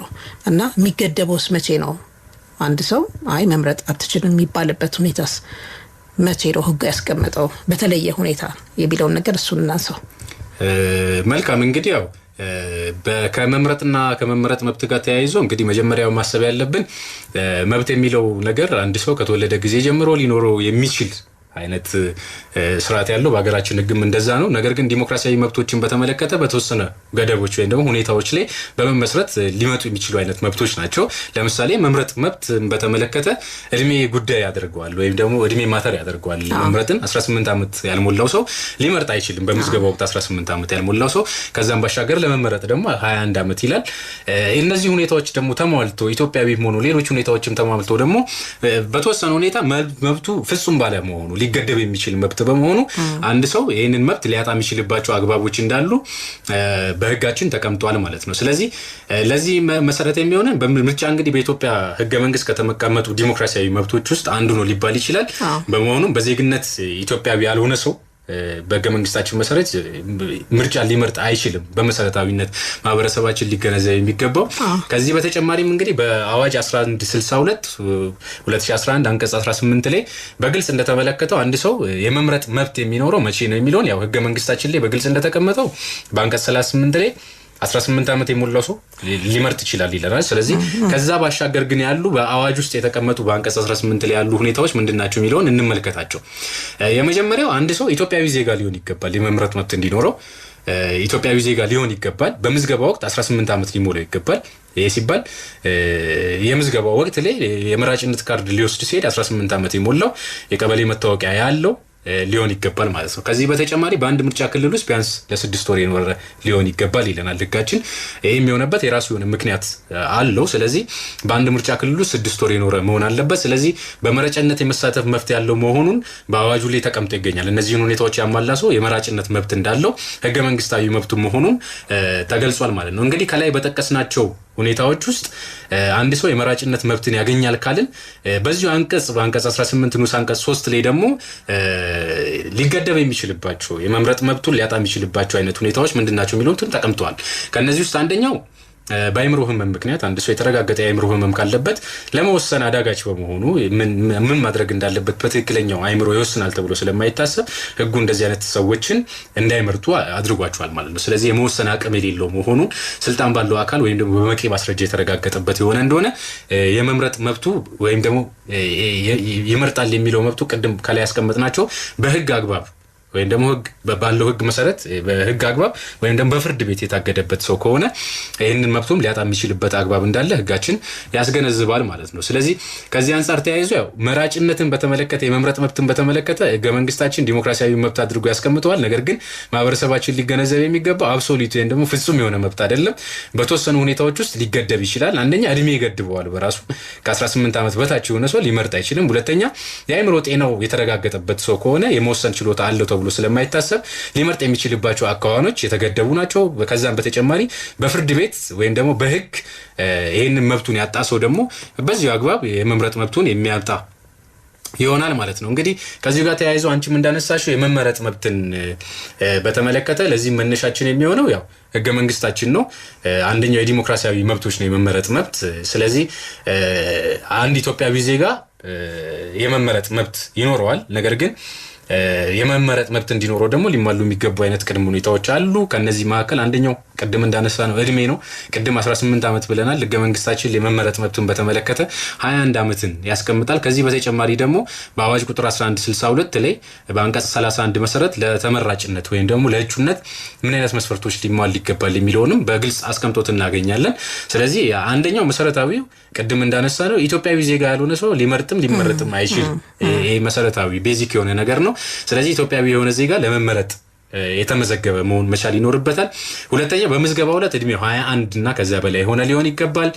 እና የሚገደበውስ መቼ ነው? አንድ ሰው አይ መምረጥ አትችልም የሚባልበት ሁኔታስ መቼ ነው ህጉ ያስቀመጠው? በተለየ ሁኔታ የሚለውን ነገር እሱን እናንሳው። መልካም እንግዲህ ያው ከመምረጥና ከመመረጥ መብት ጋር ተያይዞ እንግዲህ መጀመሪያው ማሰብ ያለብን መብት የሚለው ነገር አንድ ሰው ከተወለደ ጊዜ ጀምሮ ሊኖረው የሚችል አይነት ስርዓት ያለው በአገራችን ህግም እንደዛ ነው። ነገር ግን ዲሞክራሲያዊ መብቶችን በተመለከተ በተወሰነ ገደቦች ወይም ደግሞ ሁኔታዎች ላይ በመመስረት ሊመጡ የሚችሉ አይነት መብቶች ናቸው። ለምሳሌ መምረጥ መብት በተመለከተ እድሜ ጉዳይ ያደርገዋል ወይም ደግሞ እድሜ ማተር ያደርገዋል። መምረጥን 18 ዓመት ያልሞላው ሰው ሊመርጥ አይችልም። በምዝገባው ወቅት 18 ዓመት ያልሞላው ሰው ከዛም ባሻገር ለመመረጥ ደግሞ 21 ዓመት ይላል። እነዚህ ሁኔታዎች ደግሞ ተሟልቶ ኢትዮጵያዊ ሆኖ ሌሎች ሁኔታዎችም ተሟልቶ ደግሞ በተወሰነ ሁኔታ መብቱ ፍጹም ባለመሆኑ ሊገደብ የሚችል መብት በመሆኑ አንድ ሰው ይሄንን መብት ሊያጣ የሚችልባቸው አግባቦች እንዳሉ በህጋችን ተቀምጧል ማለት ነው። ስለዚህ ለዚህ መሰረት የሚሆነን በምርጫ እንግዲህ በኢትዮጵያ ህገ መንግስት ከተቀመጡ ዲሞክራሲያዊ መብቶች ውስጥ አንዱ ነው ሊባል ይችላል። በመሆኑም በዜግነት ኢትዮጵያዊ ያልሆነ ሰው በህገ መንግስታችን መሰረት ምርጫ ሊመርጥ አይችልም። በመሰረታዊነት ማህበረሰባችን ሊገነዘብ የሚገባው ከዚህ በተጨማሪም እንግዲህ በአዋጅ 1162 2011 አንቀጽ 18 ላይ በግልጽ እንደተመለከተው አንድ ሰው የመምረጥ መብት የሚኖረው መቼ ነው የሚለውን ያው ህገ መንግስታችን ላይ በግልጽ እንደተቀመጠው በአንቀጽ 38 ላይ 18 ዓመት የሞላው ሰው ሊመርጥ ይችላል ይላል። ስለዚህ ከዛ ባሻገር ግን ያሉ በአዋጅ ውስጥ የተቀመጡ በአንቀጽ 18 ላይ ያሉ ሁኔታዎች ምንድናቸው የሚለውን እንመልከታቸው። የመጀመሪያው አንድ ሰው ኢትዮጵያዊ ዜጋ ሊሆን ይገባል። የመምረጥ መብት እንዲኖረው ኢትዮጵያዊ ዜጋ ሊሆን ይገባል። በምዝገባ ወቅት 18 ዓመት ሊሞላው ይገባል። ይሄ ሲባል የምዝገባው ወቅት ላይ የመራጭነት ካርድ ሊወስድ ሲሄድ 18 ዓመት የሞላው የቀበሌ መታወቂያ ያለው ሊሆን ይገባል ማለት ነው። ከዚህ በተጨማሪ በአንድ ምርጫ ክልል ውስጥ ቢያንስ ለ6 ወር የኖረ ሊሆን ይገባል ይለናል ህጋችን። ይሄም የሆነበት የራሱ የሆነ ምክንያት አለው። ስለዚህ በአንድ ምርጫ ክልል ውስጥ 6 ወር የኖረ መሆን አለበት። ስለዚህ በመራጭነት የመሳተፍ መብት ያለው መሆኑን በአዋጁ ላይ ተቀምጦ ይገኛል። እነዚህን ሁኔታዎች ያሟላ ሰው የመራጭነት መብት እንዳለው ህገ መንግስታዊ መብቱ መሆኑን ተገልጿል ማለት ነው። እንግዲህ ከላይ በጠቀስናቸው ሁኔታዎች ውስጥ አንድ ሰው የመራጭነት መብትን ያገኛል ካልን በዚሁ አንቀጽ በአንቀጽ 18 ንዑስ አንቀጽ 3 ላይ ደግሞ ሊገደብ የሚችልባቸው የመምረጥ መብቱን ሊያጣ የሚችልባቸው አይነት ሁኔታዎች ምንድናቸው የሚሉትን ተቀምጠዋል። ከነዚህ ውስጥ አንደኛው በአይምሮ ህመም ምክንያት አንድ ሰው የተረጋገጠ የአይምሮ ህመም ካለበት ለመወሰን አዳጋች በመሆኑ ምን ማድረግ እንዳለበት በትክክለኛው አይምሮ ይወስናል ተብሎ ስለማይታሰብ ህጉ እንደዚህ አይነት ሰዎችን እንዳይመርጡ አድርጓቸዋል ማለት ነው። ስለዚህ የመወሰን አቅም የሌለው መሆኑ ስልጣን ባለው አካል ወይም ደግሞ በበቂ ማስረጃ የተረጋገጠበት የሆነ እንደሆነ የመምረጥ መብቱ ወይም ደግሞ ይመርጣል የሚለው መብቱ ቅድም ከላይ ያስቀመጥናቸው በህግ አግባብ ወይም ደግሞ ህግ ባለው ህግ መሰረት በህግ አግባብ ወይም ደግሞ በፍርድ ቤት የታገደበት ሰው ከሆነ ይሄንን መብቱም ሊያጣ የሚችልበት አግባብ እንዳለ ህጋችን ያስገነዝባል ማለት ነው። ስለዚህ ከዚህ አንፃር ተያይዞ ያው መራጭነትን በተመለከተ የመምረጥ መብትን በተመለከተ ህገ መንግስታችን ዲሞክራሲያዊ መብት አድርጎ ያስቀምጠዋል። ነገር ግን ማህበረሰባችን ሊገነዘብ የሚገባው አብሶሉት ወይም ደግሞ ፍጹም የሆነ መብት አይደለም። በተወሰኑ ሁኔታዎች ውስጥ ሊገደብ ይችላል። አንደኛ እድሜ ይገድበዋል። በራሱ ከ18 ዓመት በታች የሆነ ሰው ሊመርጥ አይችልም። ሁለተኛ የአእምሮ ጤናው የተረጋገጠበት ሰው ከሆነ የመወሰን ችሎታ አለው ተብሎ ስለማይታሰብ ሊመርጥ የሚችልባቸው አካዋኖች የተገደቡ ናቸው። ከዛም በተጨማሪ በፍርድ ቤት ወይም ደግሞ በህግ ይሄንን መብቱን ያጣ ሰው ደግሞ በዚህ አግባብ የመምረጥ መብቱን የሚያጣ ይሆናል ማለት ነው። እንግዲህ ከዚህ ጋር ተያይዞ አንቺም እንዳነሳሽው የመመረጥ መብትን በተመለከተ ለዚህ መነሻችን የሚሆነው ያው ህገ መንግስታችን ነው። አንደኛው የዲሞክራሲያዊ መብቶች ነው የመመረጥ መብት። ስለዚህ አንድ ኢትዮጵያዊ ዜጋ የመመረጥ መብት ይኖረዋል። ነገር ግን የመመረጥ መብት እንዲኖረው ደግሞ ሊሟሉ የሚገቡ አይነት ቅድመ ሁኔታዎች አሉ። ከነዚህ መካከል አንደኛው ቅድም እንዳነሳ ነው እድሜ ነው። ቅድም 18 ዓመት ብለናል። ህገ መንግስታችን የመመረጥ መብቱን በተመለከተ 21 ዓመትን ያስቀምጣል። ከዚህ በተጨማሪ ደግሞ በአዋጅ ቁጥር 1162 ላይ በአንቀጽ 31 መሰረት ለተመራጭነት ወይም ደግሞ ለእጩነት ምን አይነት መስፈርቶች ሊሟሉ ይገባል የሚለውንም በግልጽ አስቀምጦት እናገኛለን። ስለዚህ አንደኛው መሰረታዊው ቅድም እንዳነሳ ነው ኢትዮጵያዊ ዜጋ ያልሆነ ሰው ሊመርጥም ሊመረጥም አይችልም። ይሄ መሰረታዊ ቤዚክ የሆነ ነገር ነው። ስለዚህ ኢትዮጵያዊ የሆነ ዜጋ ለመመረጥ የተመዘገበ መሆን መቻል ይኖርበታል። ሁለተኛ በምዝገባው ዕለት እድሜው 21 እና ከዛ በላይ ሆነ ሊሆን ይገባል።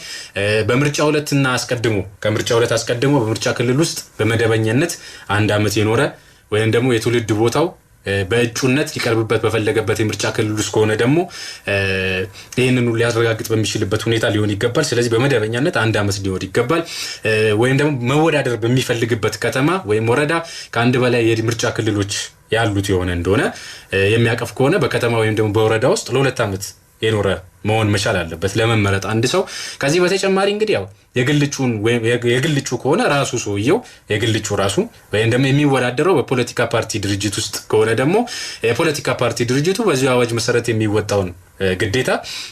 በምርጫው ዕለትና አስቀድሞ ከምርጫው ዕለት አስቀድሞ በምርጫ ክልል ውስጥ በመደበኛነት 1 ዓመት የኖረ ወይም ደግሞ የትውልድ ቦታው በእጩነት ሊቀርብበት በፈለገበት የምርጫ ክልል ውስጥ ከሆነ ደግሞ ይሄንን ሊያረጋግጥ በሚችልበት ሁኔታ ሊሆን ይገባል። ስለዚህ በመደበኛነት 1 ዓመት ሊሆን ይገባል። ወይም ደግሞ መወዳደር በሚፈልግበት ከተማ ወይም ወረዳ ከአንድ በላይ የምርጫ ክልሎች ያሉት የሆነ እንደሆነ የሚያቀፍ ከሆነ በከተማ ወይም ደግሞ በወረዳ ውስጥ ለ2 ዓመት የኖረ መሆን መቻል አለበት ለመመረጥ አንድ ሰው። ከዚህ በተጨማሪ እንግዲህ ያው የግልጩን ወይም የግልጩ ከሆነ ራሱ ሰውየው የግልጩ ራሱ ወይም ደግሞ የሚወዳደረው በፖለቲካ ፓርቲ ድርጅት ውስጥ ከሆነ ደግሞ የፖለቲካ ፓርቲ ድርጅቱ በዚህ አዋጅ መሰረት የሚወጣውን ግዴታ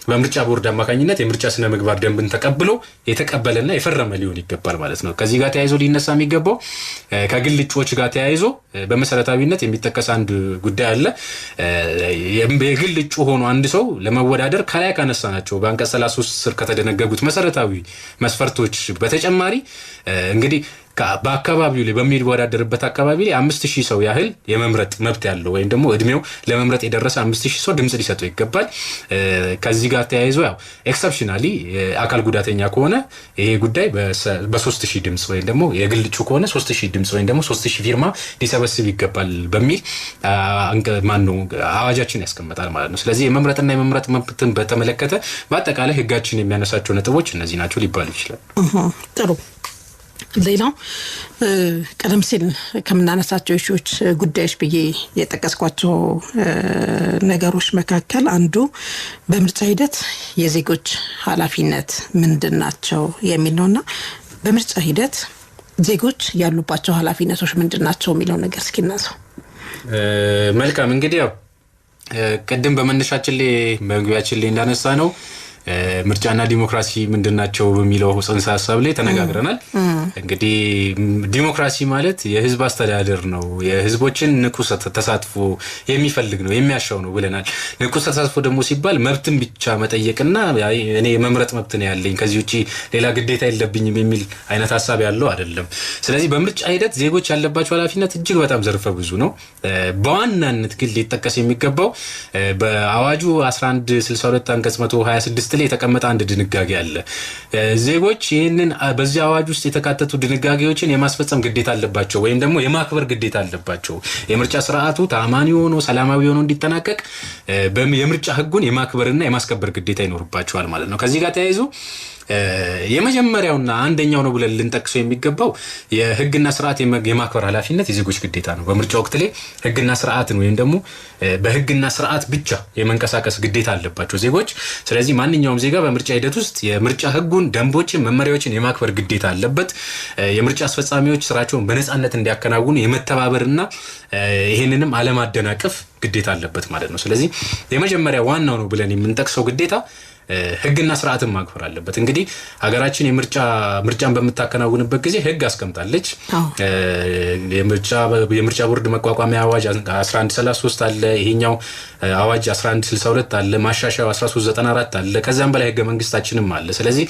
በምርጫ ቦርድ አማካኝነት የምርጫ ስነ ምግባር ደንብን ተቀብሎ የተቀበለና የፈረመ ሊሆን ይገባል ማለት ነው። ከዚህ ጋር ተያይዞ ሊነሳ የሚገባው ከግልጮች ጋር ተያይዞ በመሰረታዊነት የሚጠቀስ አንድ ጉዳይ አለ። የግልጩ ሆኖ አንድ ሰው ለመወዳደር ከላይ ካነሳናቸው በአንቀጽ 33 ስር ከተደነገጉት መሰረታዊ መስፈርቶች በተጨማሪ እንግዲህ በአካባቢው ላይ በሚወዳደርበት አካባቢ ላይ 5000 ሰው ያህል የመምረጥ መብት ያለው ወይም ደግሞ እድሜው ለመምረጥ የደረሰ 5000 ሰው ድምጽ ሊሰጠው ይገባል። ከዚህ ጋር ተያይዞ ያው ኤክሰፕሽናሊ አካል ጉዳተኛ ከሆነ ይሄ ጉዳይ በ3000 ድምጽ ወይም ደግሞ የግልጩ ከሆነ 3000 ድምጽ ወይም ደግሞ 3000 ፊርማ ሊሰበስብ ይገባል በሚል አዋጃችን ያስቀምጣል ማለት ነው። ስለዚህ የመምረጥና የመምረጥ መብትን በተመለከተ በአጠቃላይ ህጋችን የሚያነሳቸው ነጥቦች እነዚህ ናቸው ሊባሉ ይችላል። ጥሩ። ሌላው ቀደም ሲል ከምናነሳቸው ኢሹዎች ጉዳዮች ብዬ የጠቀስኳቸው ነገሮች መካከል አንዱ በምርጫ ሂደት የዜጎች ኃላፊነት ምንድናቸው የሚል ነውና በምርጫ ሂደት ዜጎች ያሉባቸው ኃላፊነቶች ምንድናቸው የሚለው ነገር እስኪ እናንሳው። መልካም እንግዲህ ያው ቀደም በመነሻችን ላይ በመግቢያችን ላይ እንዳነሳ ነው ምርጫና ዲሞክራሲ ምንድናቸው በሚለው ጽንሰ ሐሳብ ላይ ተነጋግረናል። እንግዲህ ዲሞክራሲ ማለት የህዝብ አስተዳደር ነው፣ የህዝቦችን ንቁ ተሳትፎ የሚፈልግ ነው፣ የሚያሻው ነው ብለናል። ንቁ ተሳትፎ ደግሞ ሲባል መብትን ብቻ መጠየቅና እኔ መምረጥ መብት ነው ያለኝ ከዚህ ውጪ ሌላ ግዴታ የለብኝም የሚል አይነት ሐሳብ ያለው አይደለም። ስለዚህ በምርጫ ሂደት ዜጎች ያለባቸው ኃላፊነት እጅግ በጣም ዘርፈ ብዙ ነው። በዋናነት ግን ሊጠቀስ የሚገባው በአዋጁ 1162 አንቀጽ 126 ላይ የተቀመጠ አንድ ድንጋጌ አለ። ዜጎች ይህንን በዚህ አዋጅ ውስጥ የተካተቱ ድንጋጌዎችን የማስፈጸም ግዴታ አለባቸው ወይም ደግሞ የማክበር ግዴታ አለባቸው። የምርጫ ስርዓቱ ተአማኒ ሆኖ ሰላማዊ ሆኖ እንዲጠናቀቅ የምርጫ ህጉን የማክበርና የማስከበር ግዴታ ይኖርባቸዋል ማለት ነው። ከዚህ ጋር ተያይዞ የመጀመሪያውና አንደኛው ነው ብለን ልንጠቅሰው የሚገባው የህግና ስርዓት የማክበር ኃላፊነት የዜጎች ግዴታ ነው። በምርጫ ወቅት ላይ ህግና ስርዓትን ወይም ደግሞ በህግና ስርዓት ብቻ የመንቀሳቀስ ግዴታ አለባቸው ዜጎች። ስለዚህ ማንኛውም ዜጋ በምርጫ ሂደት ውስጥ የምርጫ ህጉን፣ ደንቦችን፣ መመሪያዎችን የማክበር ግዴታ አለበት። የምርጫ አስፈጻሚዎች ስራቸውን በነጻነት እንዲያከናውኑ የመተባበርና ይሄንንም አለማደናቀፍ ግዴታ አለበት ማለት ነው። ስለዚህ የመጀመሪያ ዋናው ነው ብለን የምንጠቅሰው ግዴታ ህግና ስርዓትን ማክበር አለበት። እንግዲህ ሀገራችን ምርጫን በመታከናውንበት ጊዜ ህግ አስቀምጣለች። የምርጫ ቦርድ መቋቋሚያ አዋጅ 1133 አለ። ይሄኛው አዋጅ 1162 አለ። ማሻሻያው 1394 አለ። ከዛም በላይ ህገ መንግስታችንም አለ። ስለዚህ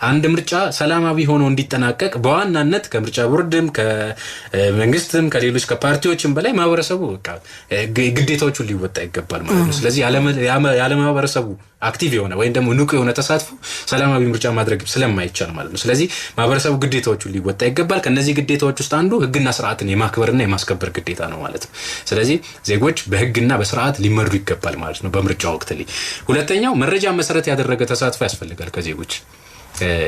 አንድ ምርጫ ሰላማዊ ሆኖ እንዲጠናቀቅ በዋናነት ከምርጫ ቦርድም ከመንግስትም ከሌሎች ከፓርቲዎችም በላይ ማህበረሰቡ ግዴታዎቹን ሊወጣ ይገባል ማለት ነው። ስለዚህ ያለ ማህበረሰቡ አክቲቭ የሆነ ወይም ደግሞ ንቁ የሆነ ተሳትፎ ሰላማዊ ምርጫ ማድረግ ስለማይቻል ማለት ነው። ስለዚህ ማህበረሰቡ ግዴታዎቹን ሊወጣ ይገባል። ከነዚህ ግዴታዎች ውስጥ አንዱ ህግና ስርዓትን የማክበርና የማስከበር ግዴታ ነው ማለት ነው። ስለዚህ ዜጎች በህግና በስርዓት ሊመሩ ይገባል ማለት ነው በምርጫ ወቅት ላይ። ሁለተኛው መረጃ መሰረት ያደረገ ተሳትፎ ያስፈልጋል ከዜጎች።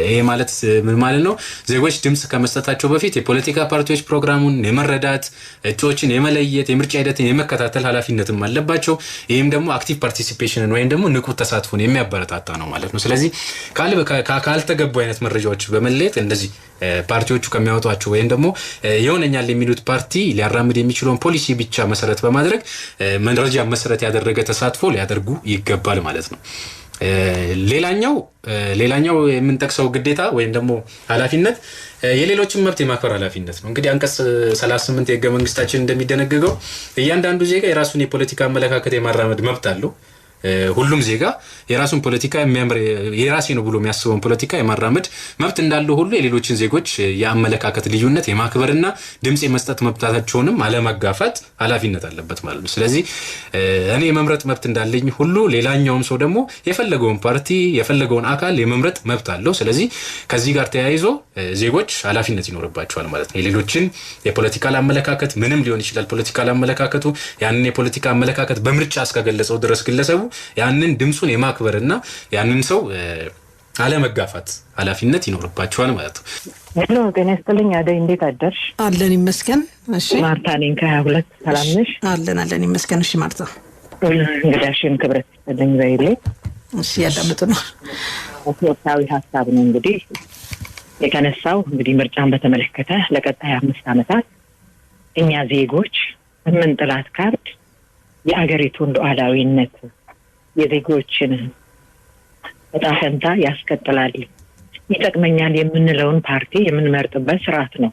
ይሄ ማለት ምን ማለት ነው? ዜጎች ድምጽ ከመስጠታቸው በፊት የፖለቲካ ፓርቲዎች ፕሮግራሙን የመረዳት እጩዎችን የመለየት የምርጫ ሂደትን የመከታተል ኃላፊነትም አለባቸው። ይሄም ደግሞ አክቲቭ ፓርቲሲፔሽንን ወይም ደግሞ ንቁ ተሳትፎን የሚያበረታታ ነው ማለት ነው። ስለዚህ ካልተገቡ አይነት መረጃዎች በመለየት እንደዚህ ፓርቲዎቹ ከሚያወጧቸው ወይም ደግሞ የሆነኛል የሚሉት ፓርቲ ሊያራምድ የሚችለውን ፖሊሲ ብቻ መሰረት በማድረግ መረጃ መሰረት ያደረገ ተሳትፎ ሊያደርጉ ይገባል ማለት ነው። ሌላኛው የምንጠቅሰው ግዴታ ወይም ደግሞ ኃላፊነት የሌሎችን መብት የማክበር ኃላፊነት ነው። እንግዲህ አንቀጽ 38 የህገ መንግስታችን እንደሚደነግገው እያንዳንዱ ዜጋ የራሱን የፖለቲካ አመለካከት የማራመድ መብት አለው። ሁሉም ዜጋ የራሱን ፖለቲካ የራሴ ነው ብሎ የሚያስበውን ፖለቲካ የማራመድ መብት እንዳለው ሁሉ የሌሎችን ዜጎች የአመለካከት ልዩነት የማክበርና ድምጽ የመስጠት መብታቸውንም አለማጋፋት ኃላፊነት አለበት ማለት ነው። ስለዚህ እኔ የመምረጥ መብት እንዳለኝ ሁሉ ሌላኛውም ሰው ደግሞ የፈለገውን ፓርቲ የፈለገውን አካል የመምረጥ መብት አለው። ስለዚህ ከዚህ ጋር ተያይዞ ዜጎች ኃላፊነት ይኖርባቸዋል ማለት ነው። የሌሎችን የፖለቲካ አመለካከት ምንም ሊሆን ይችላል ፖለቲካ አመለካከቱ ያንን የፖለቲካ አመለካከት በምርጫ እስከገለጸው ድረስ ግለሰቡ ያንን ድምጹን የማክበርና ያንን ሰው አለመጋፋት ኃላፊነት ይኖርባቸዋል ማለት ነው። ሄሎ ጤና ይስጥልኝ አደይ፣ እንዴት አደርሽ? አለን ይመስገን። እሺ ማርታ ነኝ ከ22 ሰላም ነሽ? አለን ይመስገን። እሺ ማርታ፣ እንግዳሽን ክብረት ይስጥልኝ በይልኝ። እሺ ያዳምጡ ነው። ወቅታዊ ሀሳብ ነው እንግዲህ የተነሳው። እንግዲህ ምርጫን በተመለከተ ለቀጣይ 5 ዓመታት እኛ ዜጎች የምንጥላት ካርድ የአገሪቱን ሉዓላዊነት የዜጎችን ዕጣ ፈንታ ያስቀጥላል፣ ይጠቅመኛል የምንለውን ፓርቲ የምንመርጥበት ስርዓት ነው።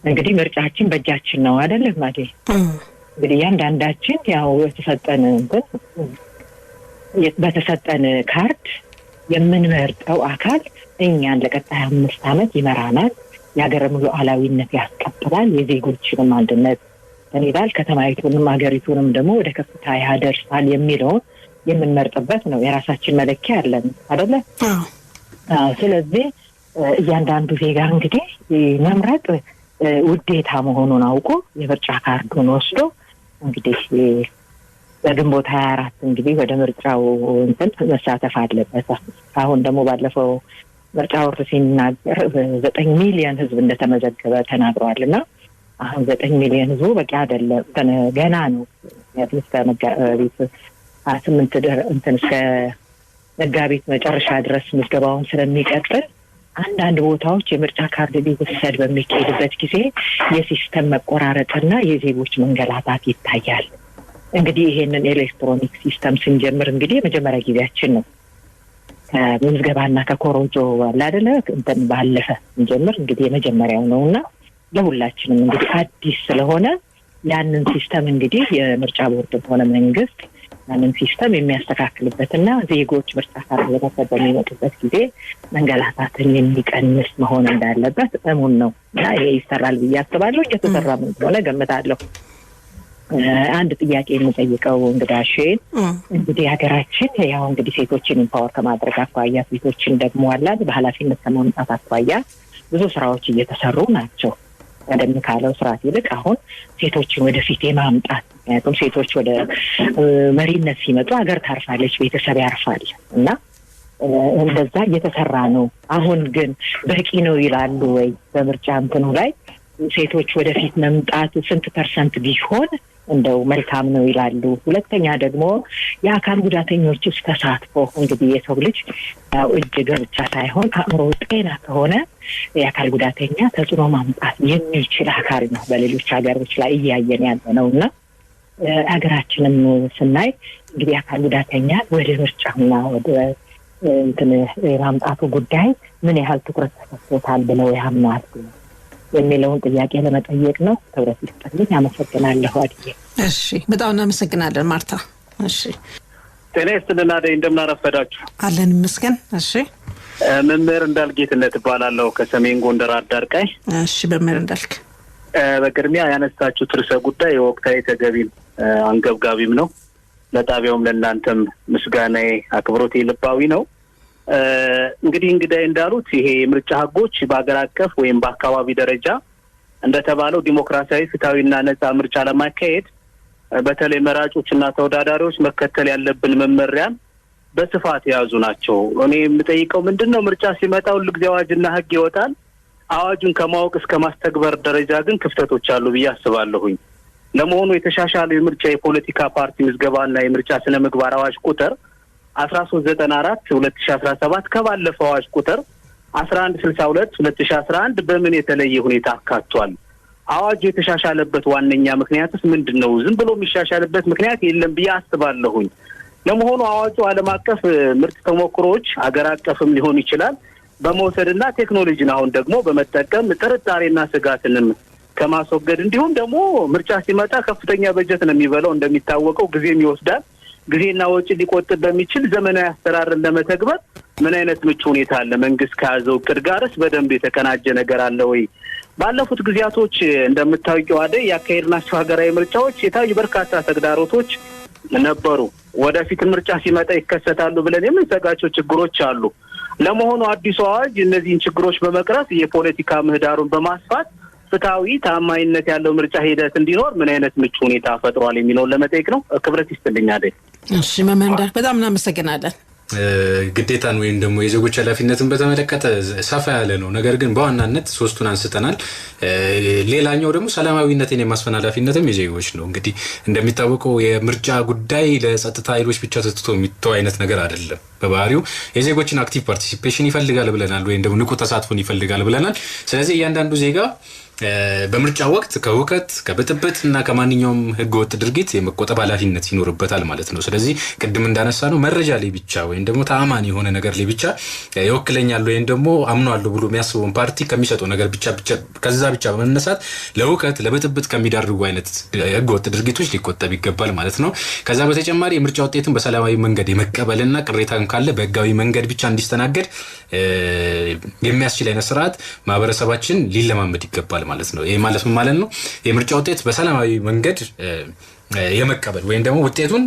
እንግዲህ ምርጫችን በእጃችን ነው አይደለም ማለት እንግዲህ ያንዳንዳችን ያው በተሰጠን ካርድ የምንመርጠው አካል እኛን ለቀጣይ 5 ዓመት ይመራናል፣ የሀገርን ሉዓላዊነት ያስቀጥላል፣ የዜጎችንም አንድነት እንይዳል፣ ከተማይቱንም ሀገሪቱንም ደግሞ ወደ ከፍታ ያደርሳል የሚለውን የምንመርጥበት ነው። የራሳችን መለኪያ አለን አይደለ? ስለዚህ እያንዳንዱ ዜጋ እንግዲህ መምረጥ ውዴታ መሆኑን አውቆ የምርጫ ካርዱን ወስዶ እንግዲህ በግንቦት 24 እንግዲህ ወደ ምርጫው መሳተፍ አለበት። አሁን ደግሞ ባለፈው ምርጫ ወር ሲናገር 9 ሚሊዮን ህዝብ እንደተመዘገበ ተናግሯልና አሁን 9 ሚሊዮን ህዝብ በቂ አይደለም፣ ገና ነው። እስከ መጋቢት 8 እስከ መጋቢት መጨረሻ ድረስ ምዝገባውን ስለሚቀጥል አንዳንድ ቦታዎች የምርጫ ካርድ ሊወሰድ በሚካሄድበት ጊዜ የሲስተም መቆራረጥና የዜጎች መንገላታት ይታያል። እንግዲህ ይሄንን ኤሌክትሮኒክ ሲስተም ስንጀምር እንግዲህ የመጀመሪያ ጊዜያችን ነው። ከምዝገባና ከኮሮጆ አይደለ ባለፈ ስንጀምር እንግዲህ የመጀመሪያው ነውና ለሁላችንም እንግዲህ አዲስ ስለሆነ ያንን ሲስተም እንግዲህ የምርጫ ቦርድ ሆነ መንግስት ያንን ሲስተም የሚያስተካክልበትና ዜጎች ምርጫ ካርድ ለመውሰድ በሚመጡበት ጊዜ መንገላታትን የሚቀንስ መሆን እንዳለበት እሙን ነው እና ይሄ ይሰራል ብዬ አስባለሁ። እየተሰራም እንደሆነ ገምታለሁ። አንድ ጥያቄ የምጠይቀው እንግዳሽን እንግዲህ ሀገራችን ያው እንግዲህ ሴቶችን ኢምፓወር ከማድረግ አኳያ ሴቶችን ደግሞ አላት በኃላፊነት ከማምጣት አኳያ ብዙ ስራዎች እየተሰሩ ናቸው። ቀደም ካለው ስርዓት ይልቅ አሁን ሴቶችን ወደፊት የማምጣት ምክንያቱም ሴቶች ወደ መሪነት ሲመጡ ሀገር ታርፋለች፣ ቤተሰብ ያርፋል እና እንደዛ እየተሰራ ነው። አሁን ግን በቂ ነው ይላሉ ወይ? በምርጫ እንትኑ ላይ ሴቶች ወደፊት መምጣት ስንት % ቢሆን እንደው መልካም ነው ይላሉ? ሁለተኛ ደግሞ የአካል ጉዳተኞችስ ተሳትፎ እንግዲህ የሰው ልጅ እጅ ብቻ ሳይሆን አእምሮ ጤና ከሆነ የአካል ጉዳተኛ ተጽዕኖ ማምጣት የሚችል አካል ነው። በሌሎች ሀገሮች ላይ እያየን ያለ ነውና ሀገራችንም ስናይ እንግዲህ አካል ጉዳተኛ ወደ ምርጫና ወደ የማምጣቱ ጉዳይ ምን ያህል ትኩረት ተሰጥቶታል ብለው ያምናሉ የሚለውን ጥያቄ ለመጠየቅ ነው። ክብረት ይስጥልኝ። አመሰግናለሁ አድዬ። እሺ በጣም እናመሰግናለን ማርታ። እሺ ጤና ይስጥልን አደይ፣ እንደምን አረፈዳችሁ? አለን ይመስገን። እሺ መምህር እንዳልጌትነት እባላለሁ ከሰሜን ጎንደር አዳርቃይ። እሺ መምህር እንዳልክ፣ በቅድሚያ ያነሳችሁት ርዕሰ ጉዳይ ወቅታዊ ተገቢም አንገብጋቢም ነው። ለጣቢያውም ለእናንተም ምስጋናዬ አክብሮቴ ልባዊ ነው። እንግዲህ እንዳሉት ይሄ የምርጫ ህጎች በአገር አቀፍ ወይም በአካባቢ ደረጃ እንደተባለው ዲሞክራሲያዊ ፍትሃዊና ነጻ ምርጫ ለማካሄድ በተለይ መራጮችና ተወዳዳሪዎች መከተል ያለብን መመሪያን በስፋት የያዙ ናቸው። እኔ የምጠይቀው ምንድነው ምርጫ ሲመጣ ሁልጊዜ አዋጅና ህግ ይወጣል። አዋጁን ከማወቅ እስከ ማስተግበር ደረጃ ግን ክፍተቶች አሉ ብዬ አስባለሁኝ። ለመሆኑ የተሻሻለው የምርጫ የፖለቲካ ፓርቲ ምዝገባና የምርጫ ስነ ምግባር አዋጅ ቁጥር 1394/2017 ከባለፈው አዋጅ ቁጥር 1162/2011 በምን የተለየ ሁኔታ አካቷል? አዋጁ የተሻሻለበት ዋነኛ ምክንያትስ ምንድነው? ዝም ብሎ የሚሻሻልበት ምክንያት የለም ብዬ አስባለሁኝ። ለመሆኑ አዋጁ ዓለም አቀፍ ምርጥ ተሞክሮዎች አገር አቀፍም ሊሆን ይችላል በመውሰድና ቴክኖሎጂን አሁን ደግሞ በመጠቀም ጥርጣሬና ስጋትንም ከማስወገድ እንዲሁም ደግሞ ምርጫ ሲመጣ ከፍተኛ በጀት ነው የሚበላው እንደሚታወቀው ጊዜም ይወስዳል። ጊዜና ወጪ ሊቆጥብ በሚችል ዘመናዊ አሰራርን ለመተግበር ምን አይነት ምቹ ሁኔታ አለ? መንግስት ከያዘው እቅድ ጋርስ በደንብ የተቀናጀ ነገር አለ ወይ? ባለፉት ጊዜያቶች እንደምታውቂው አደይ ያካሄድናቸው ሀገራዊ ምርጫዎች የታዩ በርካታ ተግዳሮቶች ነበሩ። ወደፊት ምርጫ ሲመጣ ይከሰታሉ ብለን የምንሰጋቸው ችግሮች አሉ። ለመሆኑ አዲሱ አዋጅ እነዚህን ችግሮች በመቅረፍ የፖለቲካ ምህዳሩን በማስፋት ፍትሃዊ ታማኝነት ያለው ምርጫ ሂደት እንዲኖር ምን አይነት ምቹ ሁኔታ ፈጥሯል የሚለውን ለመጠየቅ ነው። ክብረት ይስጥልኝ አደይ። እሺ መምህር በጣም እናመሰግናለን። ግዴታን ወይም ደግሞ የዜጎች ኃላፊነትን በተመለከተ ሰፋ ያለ ነው። ነገር ግን በዋናነት ሶስቱን አንስተናል። ሌላኛው ደግሞ ሰላማዊነትን የማስፈን ኃላፊነትም የዜጎች ነው። እንግዲህ እንደሚታወቀው የምርጫ ጉዳይ ለጸጥታ ኃይሎች ብቻ ተትቶ የሚተው አይነት ነገር አይደለም። በባህሪው የዜጎችን አክቲቭ ፓርቲሲፔሽን ይፈልጋል ብለናል፣ ወይም ደግሞ ንቁ ተሳትፎን ይፈልጋል ብለናል። ስለዚህ እያንዳንዱ ዜጋ በምርጫ ወቅት ከውከት ከብጥብጥ እና ከማንኛውም ህገወጥ ድርጊት የመቆጠብ ኃላፊነት ይኖርበታል ማለት ነው። ስለዚህ ቅድም እንዳነሳ ነው መረጃ ላይ ብቻ ወይም ደግሞ ተአማኒ የሆነ ነገር ላይ ብቻ ይወክለኛል ወይም ደግሞ አምኗል ብሎ የሚያስበውን ፓርቲ ከሚሰጠው ነገር ከዛ ብቻ በመነሳት ለውከት ለብጥብጥ ከሚዳርጉ አይነት ህገወጥ ድርጊቶች ሊቆጠብ ይገባል ማለት ነው። ከዛ በተጨማሪ የምርጫ ውጤትን በሰላማዊ መንገድ የመቀበልና ቅሬታን ካለ በህጋዊ መንገድ ብቻ እንዲስተናገድ የሚያስችል አይነት ስርዓት ማህበረሰባችን ሊለማመድ ይገባል ማለት ነው። ይሄ ማለት ምን ማለት ነው? የምርጫ ውጤት በሰላማዊ መንገድ የመቀበል ወይም ደግሞ ውጤቱን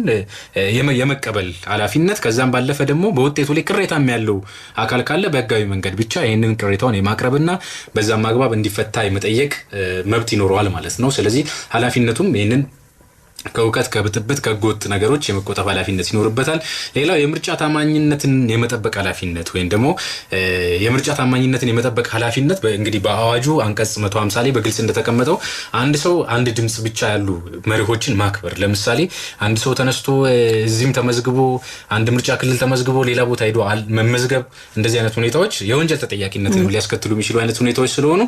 የመቀበል ኃላፊነት፣ ከዛም ባለፈ ደግሞ በውጤቱ ላይ ቅሬታም ያለው አካል ካለ በህጋዊ መንገድ ብቻ ይሄንን ቅሬታውን የማቅረብና በዛም አግባብ እንዲፈታ የመጠየቅ መብት ይኖረዋል ማለት ነው። ስለዚህ ኃላፊነቱም ይሄንን ከውከት ከብጥብጥ ከህገወጥ ነገሮች የመቆጠብ ኃላፊነት ይኖርበታል። ሌላው የምርጫ ታማኝነትን የመጠበቅ ኃላፊነት ወይም ደግሞ የምርጫ ታማኝነትን የመጠበቅ ኃላፊነት እንግዲህ በአዋጁ አንቀጽ 150 ላይ በግልጽ እንደተቀመጠው አንድ ሰው አንድ ድምጽ ብቻ ያሉ መርሆችን ማክበር። ለምሳሌ አንድ ሰው ተነስቶ እዚህም ተመዝግቦ አንድ ምርጫ ክልል ተመዝግቦ ሌላ ቦታ ሄዶ መመዝገብ፣ እንደዚህ አይነት ሁኔታዎች የወንጀል ተጠያቂነትን ሊያስከትሉ የሚችሉ አይነት ሁኔታዎች ስለሆኑ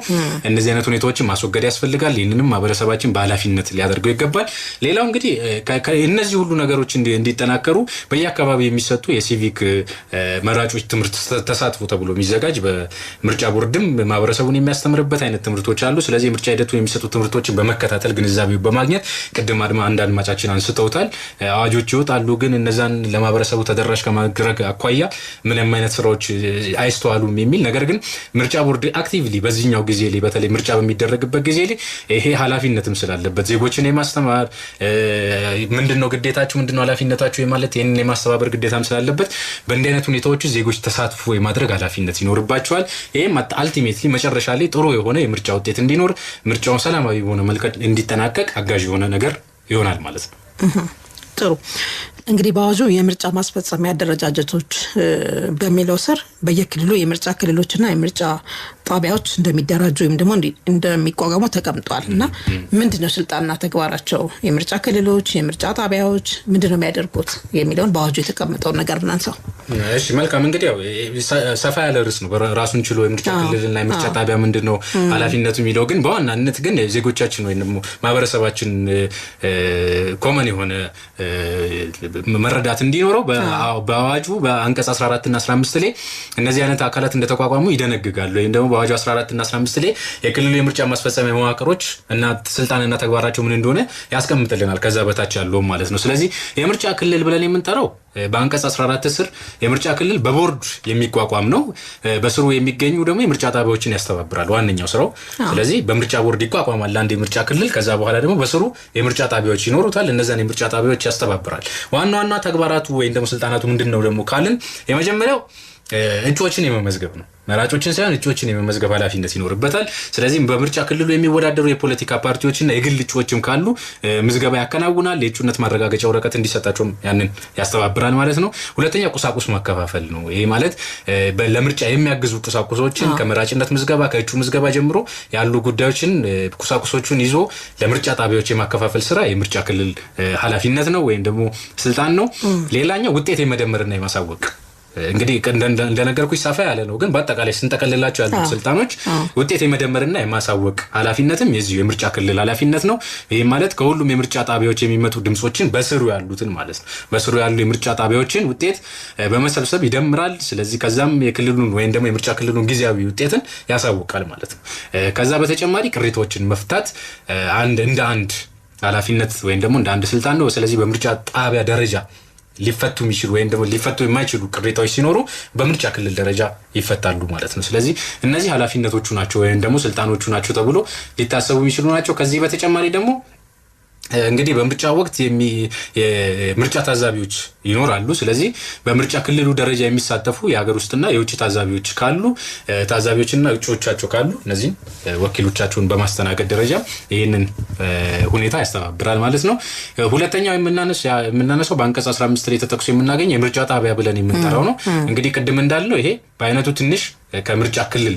እነዚህ አይነት ሁኔታዎችን ማስወገድ ያስፈልጋል። ይህንንም ማህበረሰባችን በኃላፊነት ሊያደርገው ይገባል። ሌላው እንግዲህ እነዚህ ሁሉ ነገሮች እንዲጠናከሩ በየአካባቢ የሚሰጡ የሲቪክ መራጮች ትምህርት ተሳትፎ ተብሎ የሚዘጋጅ በምርጫ ቦርድም ማህበረሰቡን የሚያስተምርበት አይነት ትምህርቶች አሉ። ስለዚህ ምርጫ ሂደቱ የሚሰጡ ትምህርቶችን በመከታተል ግንዛቤው በማግኘት ቅድም አንድ አድማጫችን አንስተውታል። አዋጆች ይወጣሉ፣ ግን እነዛን ለማህበረሰቡ ተደራሽ ከማድረግ አኳያ ምንም አይነት ስራዎች አይስተዋሉም የሚል ነገር ግን ምርጫ ቦርድ አክቲቭሊ በዚህኛው ጊዜ ላይ በተለይ ምርጫ በሚደረግበት ጊዜ ላይ ይሄ ኃላፊነትም ስላለበት ዜጎችን የማስተማር ምንድነው ግዴታችሁ ምንድነው ኃላፊነታችሁ የማለት ይሄንን የማስተባበር ግዴታም ስላለበት በእንዲህ አይነት ሁኔታዎች ዜጎች ተሳትፎ የማድረግ ኃላፊነት ይኖርባቸዋል። ይሄም አልቲሜትሊ መጨረሻ ላይ ጥሩ የሆነ የምርጫ ውጤት እንዲኖር ምርጫውን ሰላማዊ በሆነ መልኩ እንዲጠናቀቅ አጋዥ የሆነ ነገር ይሆናል ማለት ነው። ጥሩ እንግዲህ በአዋጁ የምርጫ ማስፈጸሚያ አደረጃጀቶች በሚለው ስር በየክልሉ የምርጫ ክልሎችና የምርጫ ጣቢያዎች እንደሚደራጁ ወይም ደግሞ እንደሚቋቋሙ ተቀምጧል እና ምንድነው ስልጣንና ተግባራቸው የምርጫ ክልሎች የምርጫ ጣቢያዎች ምንድነው የሚያደርጉት የሚለውን በአዋጁ የተቀመጠው ነገር እናንሳው። እሺ መልካም እንግዲህ ያው ሰፋ ያለ ርዕስ ነው ራሱን ችሎ የምርጫ ክልልና የምርጫ ጣቢያ ምንድነው ኃላፊነቱ የሚለው ግን በዋናነት ግን ዜጎቻችን ወይንም ማህበረሰባችን ኮመን የሆነ መረዳት እንዲኖረው በአዋጁ በአንቀጽ 14 እና 15 ላይ እነዚህ አይነት አካላት እንደተቋቋሙ ይደነግጋሉ ወይም ደግሞ በአዋጁ 14 እና 15 ላይ የክልሉ የምርጫ ማስፈጸሚያ መዋቅሮች እና ስልጣንና ተግባራቸው ምን እንደሆነ ያስቀምጥልናል ከዛ በታች ያለው ማለት ነው። ስለዚህ የምርጫ ክልል ብለን የምንጠራው በአንቀጽ 14 ስር የምርጫ ክልል በቦርድ የሚቋቋም ነው። በስሩ የሚገኙ ደግሞ የምርጫ ጣቢያዎችን ያስተባብራል ዋንኛው ስራው። ስለዚህ በምርጫ ቦርድ ይቋቋማል አንድ የምርጫ ክልል ከዛ በኋላ ደግሞ በስሩ የምርጫ ጣቢያዎች ይኖሩታል እነዛን የምርጫ ጣቢያዎች ያስተባብራል። ዋና ተግባራቱ ወይም ደግሞ ስልጣናቱ ምንድነው ደግሞ ካልን የመጀመሪያው እጩዎችን የመመዝገብ ነው። መራጮችን ሳይሆን እጩዎችን የመመዝገብ ኃላፊነት ይኖርበታል። ስለዚህ በምርጫ ክልሉ የሚወዳደሩ የፖለቲካ ፓርቲዎችና የግል እጩዎችም ካሉ ምዝገባ ያከናውናል። የእጩነት ማረጋገጫ ወረቀት እንዲሰጣቸውም ያንን ያስተባብራል ማለት ነው። ሁለተኛ ቁሳቁስ ማከፋፈል ነው። ይሄ ማለት ለምርጫ የሚያግዙ ቁሳቁሶችን ከመራጭነት ምዝገባ ከእጩ ምዝገባ ጀምሮ ያሉ ጉዳዮችን ቁሳቁሶቹን ይዞ ለምርጫ ጣቢያዎች የማከፋፈል ስራ የምርጫ ክልል ኃላፊነት ነው ወይም ደግሞ ስልጣን ነው። ሌላኛው ውጤት የመደመርና የማሳወቅ እንግዲህ እንደነገርኩኝ ሰፋ ያለ ነው ግን በአጠቃላይ ስንጠቀልላቸው ያሉ ስልጣኖች ውጤት የመደመርና የማሳወቅ ኃላፊነትም የዚህ የምርጫ ክልል ኃላፊነት ነው። ይሄ ማለት ከሁሉም የምርጫ ጣቢያዎች የሚመጡ ድምጾችን በስሩ ያሉትን ማለት ነው በስሩ ያሉ የምርጫ ጣቢያዎችን ውጤት በመሰብሰብ ይደምራል። ስለዚህ ከዛም የክልሉን ወይም ደግሞ የምርጫ ክልሉን ጊዜያዊ ውጤትን ያሳውቃል ማለት ነው። ከዛ በተጨማሪ ቅሬታዎችን መፍታት እንደ አንድ ኃላፊነት ወይም ደግሞ እንደ አንድ ስልጣን ነው። ስለዚህ በምርጫ ጣቢያ ደረጃ ሊፈቱ የሚችሉ ወይም ደግሞ ሊፈቱ የማይችሉ ቅሬታዎች ሲኖሩ በምርጫ ክልል ደረጃ ይፈታሉ ማለት ነው። ስለዚህ እነዚህ ኃላፊነቶቹ ናቸው ወይም ደግሞ ስልጣኖቹ ናቸው ተብሎ ሊታሰቡ የሚችሉ ናቸው። ከዚህ በተጨማሪ ደግሞ እንግዲህ በምርጫ ወቅት የምርጫ ታዛቢዎች ይኖራሉ። ስለዚህ በምርጫ ክልሉ ደረጃ የሚሳተፉ የሀገር ውስጥና የውጭ ታዛቢዎች ካሉ ታዛቢዎችና እጩዎቻቸው ካሉ እነዚህ ወኪሎቻቸውን በማስተናገድ ደረጃ ይህንን ሁኔታ ያስተባብራል ማለት ነው። ሁለተኛው የምናነሳው በአንቀጽ 15 ላይ ተጠቅሶ የምናገኝ የምርጫ ጣቢያ ብለን የምንጠራው ነው። እንግዲህ ቅድም እንዳልነው ይሄ በአይነቱ ትንሽ ከምርጫ ክልል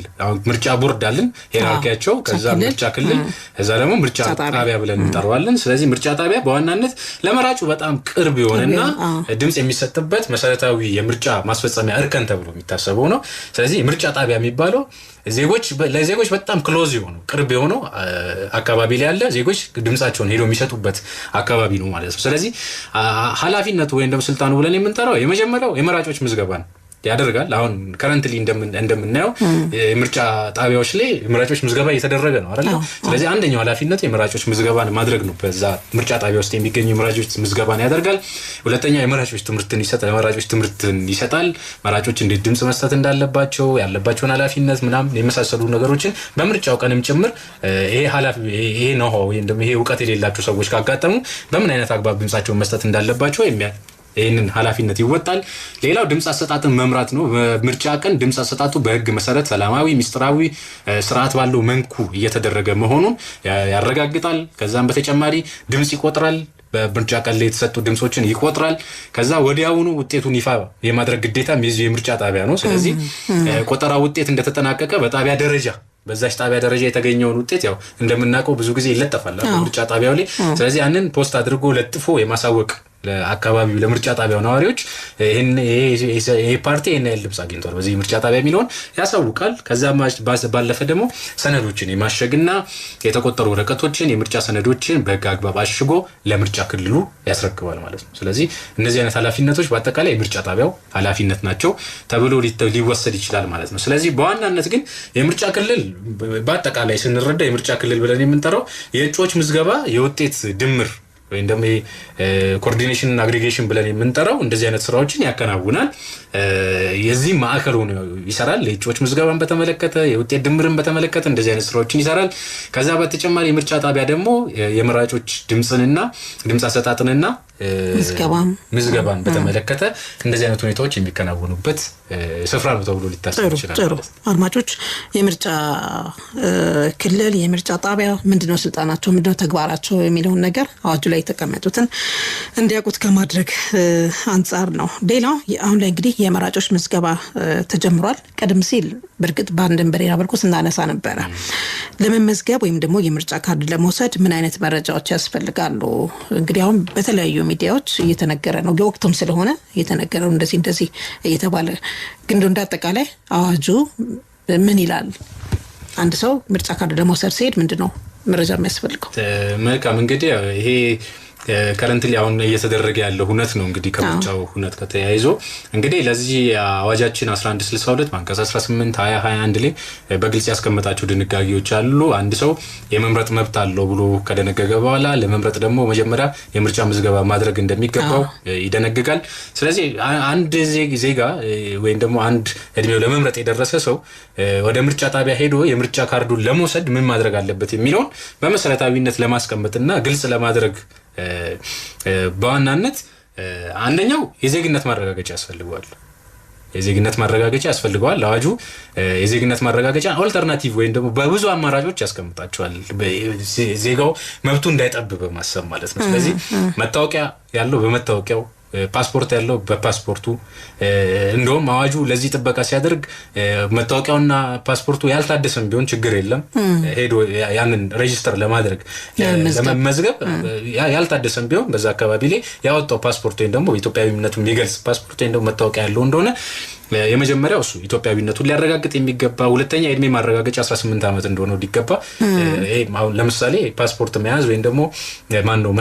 ምርጫ ቦርድ አለን ሄራርኪያቸው ከዛ ምርጫ ክልል ከዛ ደግሞ ምርጫ ጣቢያ ብለን እንጠራዋለን። ስለዚህ ምርጫ ጣቢያ በዋናነት ለመራጩ በጣም ቅርብ የሆነና ድምጽ የሚሰጥበት መሰረታዊ የምርጫ ማስፈጸሚያ እርከን ተብሎ የሚታሰበው ነው። ስለዚህ ምርጫ ጣቢያ የሚባለው ለዜጎች በጣም ክሎዝ የሆኑ ቅርብ የሆኑ አካባቢ ላይ ያለ ዜጎች ድምጻቸውን ሄደው የሚሰጡበት አካባቢ ነው ማለት ነው። ስለዚህ ኃላፊነቱ ወይም ደግሞ ስልጣኑ ብለን የምንጠራው የመጀመሪያው የመራጮች ምዝገባ ነው ያደርጋል። አሁን ከረንትሊ እንደምናየው ምርጫ ጣቢያዎች ላይ የመራጮች ምዝገባ እየተደረገ ነው አይደል? ስለዚህ አንደኛው ኃላፊነት የመራጮች ምዝገባን ማድረግ ነው። በዛ ምርጫ ጣቢያ ውስጥ የሚገኙ የመራጮች ምዝገባን ያደርጋል። ሁለተኛው የመራጮች ትምህርትን ይሰጣል። መራጮች እንዴት ድምጽ መስጠት እንዳለባቸው ያለባቸውን ኃላፊነት ምናምን የመሳሰሉ ነገሮችን በምርጫው ቀንም ጭምር ይሄ ነው ወይም ደግሞ ይሄ ዕውቀት የሌላቸው ሰዎች ካጋጠሙ በምን አይነት አግባብ ድምጻቸውን መስጠት እንዳለባቸው ይህንን ኃላፊነት ይወጣል። ሌላው ድምጽ አሰጣጥን መምራት ነው። በምርጫ ቀን ድምጽ አሰጣጡ በህግ መሰረት ሰላማዊ ሚስጥራዊ ስርዓት ባለው መንኩ እየተደረገ መሆኑን ያረጋግጣል። ከዛም በተጨማሪ ድምጽ ይቆጥራል። በምርጫ ቀን ላይ የተሰጡ ድምጾችን ይቆጥራል። ከዛ ወዲያውኑ ውጤቱን ይፋ የማድረግ ግዴታም የዚህ የምርጫ ጣቢያ ነው። ስለዚህ ቆጠራ ውጤት እንደተጠናቀቀ በጣቢያ ደረጃ በዛች ጣቢያ ደረጃ የተገኘውን ውጤት ያው እንደምናውቀው ብዙ ጊዜ ይለጠፋል በምርጫ ጣቢያው ላይ። ስለዚህ ያንን ፖስት አድርጎ ለጥፎ የማሳወቅ ለአካባቢው ለምርጫ ጣቢያው ነዋሪዎች ይሄ ፓርቲ ይሄን ያህል ድምጽ አግኝቷል በዚህ ምርጫ ጣቢያ የሚለውን ያሳውቃል። ከዛ ባለፈ ደግሞ ሰነዶችን የማሸግና የተቆጠሩ ወረቀቶችን የምርጫ ሰነዶችን በህግ አግባብ አሽጎ ለምርጫ ክልሉ ያስረክባል ማለት ነው። ስለዚህ እነዚህ አይነት ኃላፊነቶች በአጠቃላይ የምርጫ ጣቢያው ኃላፊነት ናቸው ተብሎ ሊወሰድ ይችላል ማለት ነው። ስለዚህ በዋናነት ግን የምርጫ ክልል በአጠቃላይ ስንረዳ የምርጫ ክልል ብለን የምንጠራው የእጩዎች ምዝገባ የውጤት ድምር ወይም ደግሞ ኮኦርዲኔሽን እና አግሪጌሽን ብለን የምንጠራው እንደዚህ አይነት ስራዎችን ያከናውናል። የዚህ ማዕከል ሆኖ ይሰራል። የእጩዎች ምዝገባን በተመለከተ የውጤት ድምርን በተመለከተ እንደዚህ አይነት ስራዎችን ይሰራል። ከዛ በተጨማሪ የምርጫ ጣቢያ ደግሞ የመራጮች ድምጽ አሰጣጥንና ምዝገባን በተመለከተ እንደዚህ አይነት ሁኔታዎች የሚከናወኑበት ስፍራ ነው ተብሎ ሊታሰብ ይችላል። ጥሩ አድማጮች የምርጫ ክልል የምርጫ ጣቢያ ምንድነው ስልጣናቸው ምንድነው ተግባራቸው የሚለውን ነገር አዋጁ ላይ ተቀመጡትን እንዲያውቁት ከማድረግ አንፃር ነው። ሌላው አሁን ላይ እንግዲህ የመራጮች ምዝገባ ተጀምሯል። ቀደም ሲል በርግጥ ባንድን በሌላ በልኩ ስናነሳ ነበረ። ለመመዝገብ ወይም ደግሞ የምርጫ ካርድ ለመውሰድ ምን አይነት መረጃዎች ያስፈልጋሉ? እንግዲህ አሁን በተለያዩ ሚዲያዎች እየተነገረ ነው። በወቅቱም ስለሆነ እየተነገረው እንደዚህ እየተባለ ግን እንዳጠቃላይ አዋጁ ምን ይላል? አንድ ሰው ምርጫ ካርድ ለመውሰድ ሲሄድ ምንድነው መረጃ የሚያስፈልገው? መልካም እንግዲህ ይሄ ከረንትሊ አሁን እየተደረገ ያለው ሁነት ነው። እንግዲህ ከምርጫው ሁነት ከተያይዞ እንግዲህ ለዚህ አዋጃችን 1162 አንቀጽ 18 2021 ላይ በግልጽ ያስቀመጣቸው ድንጋጌዎች አሉ። አንድ ሰው የመምረጥ መብት አለው ብሎ ከደነገገ በኋላ ለመምረጥ ደግሞ መጀመሪያ የምርጫ ምዝገባ ማድረግ እንደሚገባው ይደነግጋል። ስለዚህ አንድ ዜጋ ወይም ደግሞ አንድ እድሜው ለመምረጥ የደረሰ ሰው ወደ ምርጫ ጣቢያ ሄዶ የምርጫ ካርዱን ለመውሰድ ምን ማድረግ አለበት የሚለውን በመሰረታዊነት ለማስቀመጥና ግልጽ ለማድረግ በዋናነት አንደኛው የዜግነት ማረጋገጫ ያስፈልጋል። የዜግነት ማረጋገጫ ያስፈልጋል። አዋጁ የዜግነት ማረጋገጫ አልተርናቲቭ ወይም ደግሞ በብዙ አማራጮች ያስቀምጣቸዋል። ዜጋው መብቱ እንዳይጠብብ ማሰብ ማለት ነው። ስለዚህ መታወቂያ ያለው በመታወቂያው ፓስፖርት ያለው በፓስፖርቱ እንደውም አዋጁ ለዚህ ጥበቃ ሲያደርግ መታወቂያውና ፓስፖርቱ ያልታደሰም ቢሆን ችግር የለም ሄዶ ያንን ሬጂስተር ለማድረግ ለመመዝገብ ያልታደሰም ቢሆን በዛ አካባቢ ላይ ያወጣው ፓስፖርት ወይም ደግሞ ኢትዮጵያዊነቱን የሚገልጽ ፓስፖርት ወይም ደግሞ መታወቂያ ያለው እንደሆነ የመጀመሪያው እሱ ኢትዮጵያዊነቱን ሊያረጋግጥ የሚገባ ሁለተኛ የእድሜ ማረጋገጫ 18 ዓመት እንደሆነ ዲገባ አሁን ለምሳሌ ፓስፖርት መያዝ ወይም ደግሞ ማነው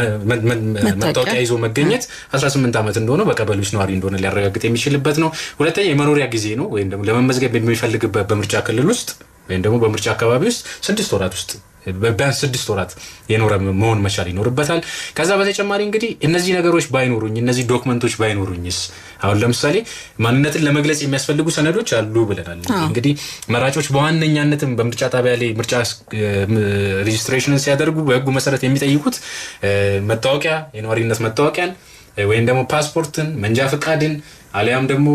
መታወቂያ ይዞ መገኘት 18 ዓመት እንደሆነ በቀበሌዎች ነዋሪ እንደሆነ ሊያረጋግጥ የሚችልበት ነው። ሁለተኛ የመኖሪያ ጊዜ ነው ወይም ደግሞ ለመመዝገብ የሚፈልግበት በምርጫ ክልል ውስጥ ወይም ደግሞ በምርጫ አካባቢ ውስጥ 6 ወራት ውስጥ በቢያንስ 6 ወራት የኖረ መሆን መቻል ይኖርበታል። ከዛ በተጨማሪ እንግዲህ እነዚህ ነገሮች ባይኖሩኝ እነዚህ ዶክመንቶች ባይኖሩኝስ አሁን ለምሳሌ ማንነትን ለመግለጽ የሚያስፈልጉ ሰነዶች አሉ ብለናል። እንግዲህ መራጮች በዋነኛነትም በምርጫ ጣቢያ ላይ ምርጫ ሬጂስትሬሽንን ሲያደርጉ በህጉ መሰረት የሚጠይቁት መታወቂያ የነዋሪነት መታወቂያን ወይም ደግሞ ፓስፖርትን መንጃ ፍቃድን አሊያም ደግሞ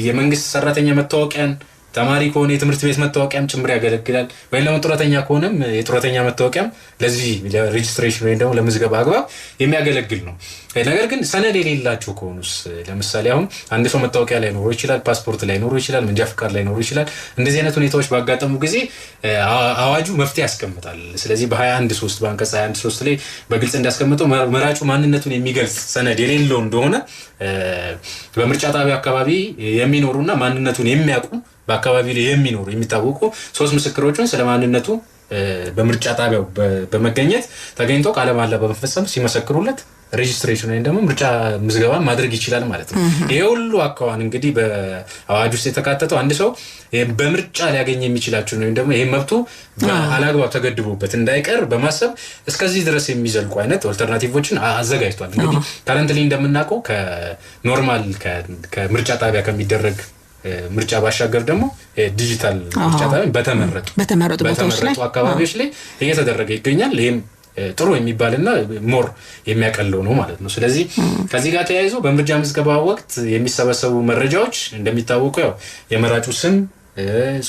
የመንግስት ሰራተኛ መታወቂያን ተማሪ ከሆነ የትምህርት ቤት መታወቂያም ጭምር ያገለግላል። ወይም ደግሞ ጡረተኛ ከሆነም የጡረተኛ መታወቂያም ለዚህ ለሬጂስትሬሽን ወይም ደግሞ ለምዝገባ አግባብ የሚያገለግል ነው። ነገር ግን ሰነድ የሌላቸው ከሆኑስ ለምሳሌ አሁን አንድ ሰው መታወቂያ ላይ ኖሮ ይችላል፣ ፓስፖርት ላይ ኖሮ ይችላል፣ መንጃ ፍቃድ ላይ ኖሮ ይችላል። እንደዚህ አይነት ሁኔታዎች ባጋጠሙ ጊዜ አዋጁ መፍትሄ ያስቀምጣል። ስለዚህ በ21(3) በአንቀጽ 21(3) ላይ በግልጽ እንዳስቀምጠው መራጩ ማንነቱን የሚገልጽ ሰነድ የሌለው እንደሆነ በምርጫ ጣቢያ አካባቢ የሚኖሩና ማንነቱን የሚያውቁ በአካባቢ ላይ የሚኖሩ የሚታወቁ 3 ምስክሮችን ስለማንነቱ በምርጫ ጣቢያው በመገኘት ተገኝተው ቃለ መሃላ በመፈጸም ሲመሰክሩለት ሬጂስትሬሽን ወይም ደግሞ ምርጫ ምዝገባ ማድረግ ይችላል ማለት ነው። ይሄ ሁሉ አካዋን እንግዲህ በአዋጅ ውስጥ የተካተተው አንድ ሰው በምርጫ ሊያገኝ የሚችላቸው ነው ወይም ደግሞ ይሄ መብቱ አላግባብ ተገድቦበት እንዳይቀር በማሰብ እስከዚህ ድረስ የሚዘልቁ አይነት አልተርናቲቮችን አዘጋጅቷል። እንግዲህ ካረንትሊ እንደምናውቀው ከኖርማል ከምርጫ ጣቢያ ከሚደረግ ምርጫ ባሻገር ደግሞ ዲጂታል ምርጫ ጣቢያ በተመረጡ ቦታዎች ላይ አካባቢዎች ላይ እየተደረገ ይገኛል። ይሄም ጥሩ የሚባልና ሞር የሚያቀለው ነው ማለት ነው። ስለዚህ ከዚህ ጋር ተያይዞ በምርጫ ምዝገባ ወቅት የሚሰበሰቡ መረጃዎች እንደሚታወቀው ያው የመራጩ ስም፣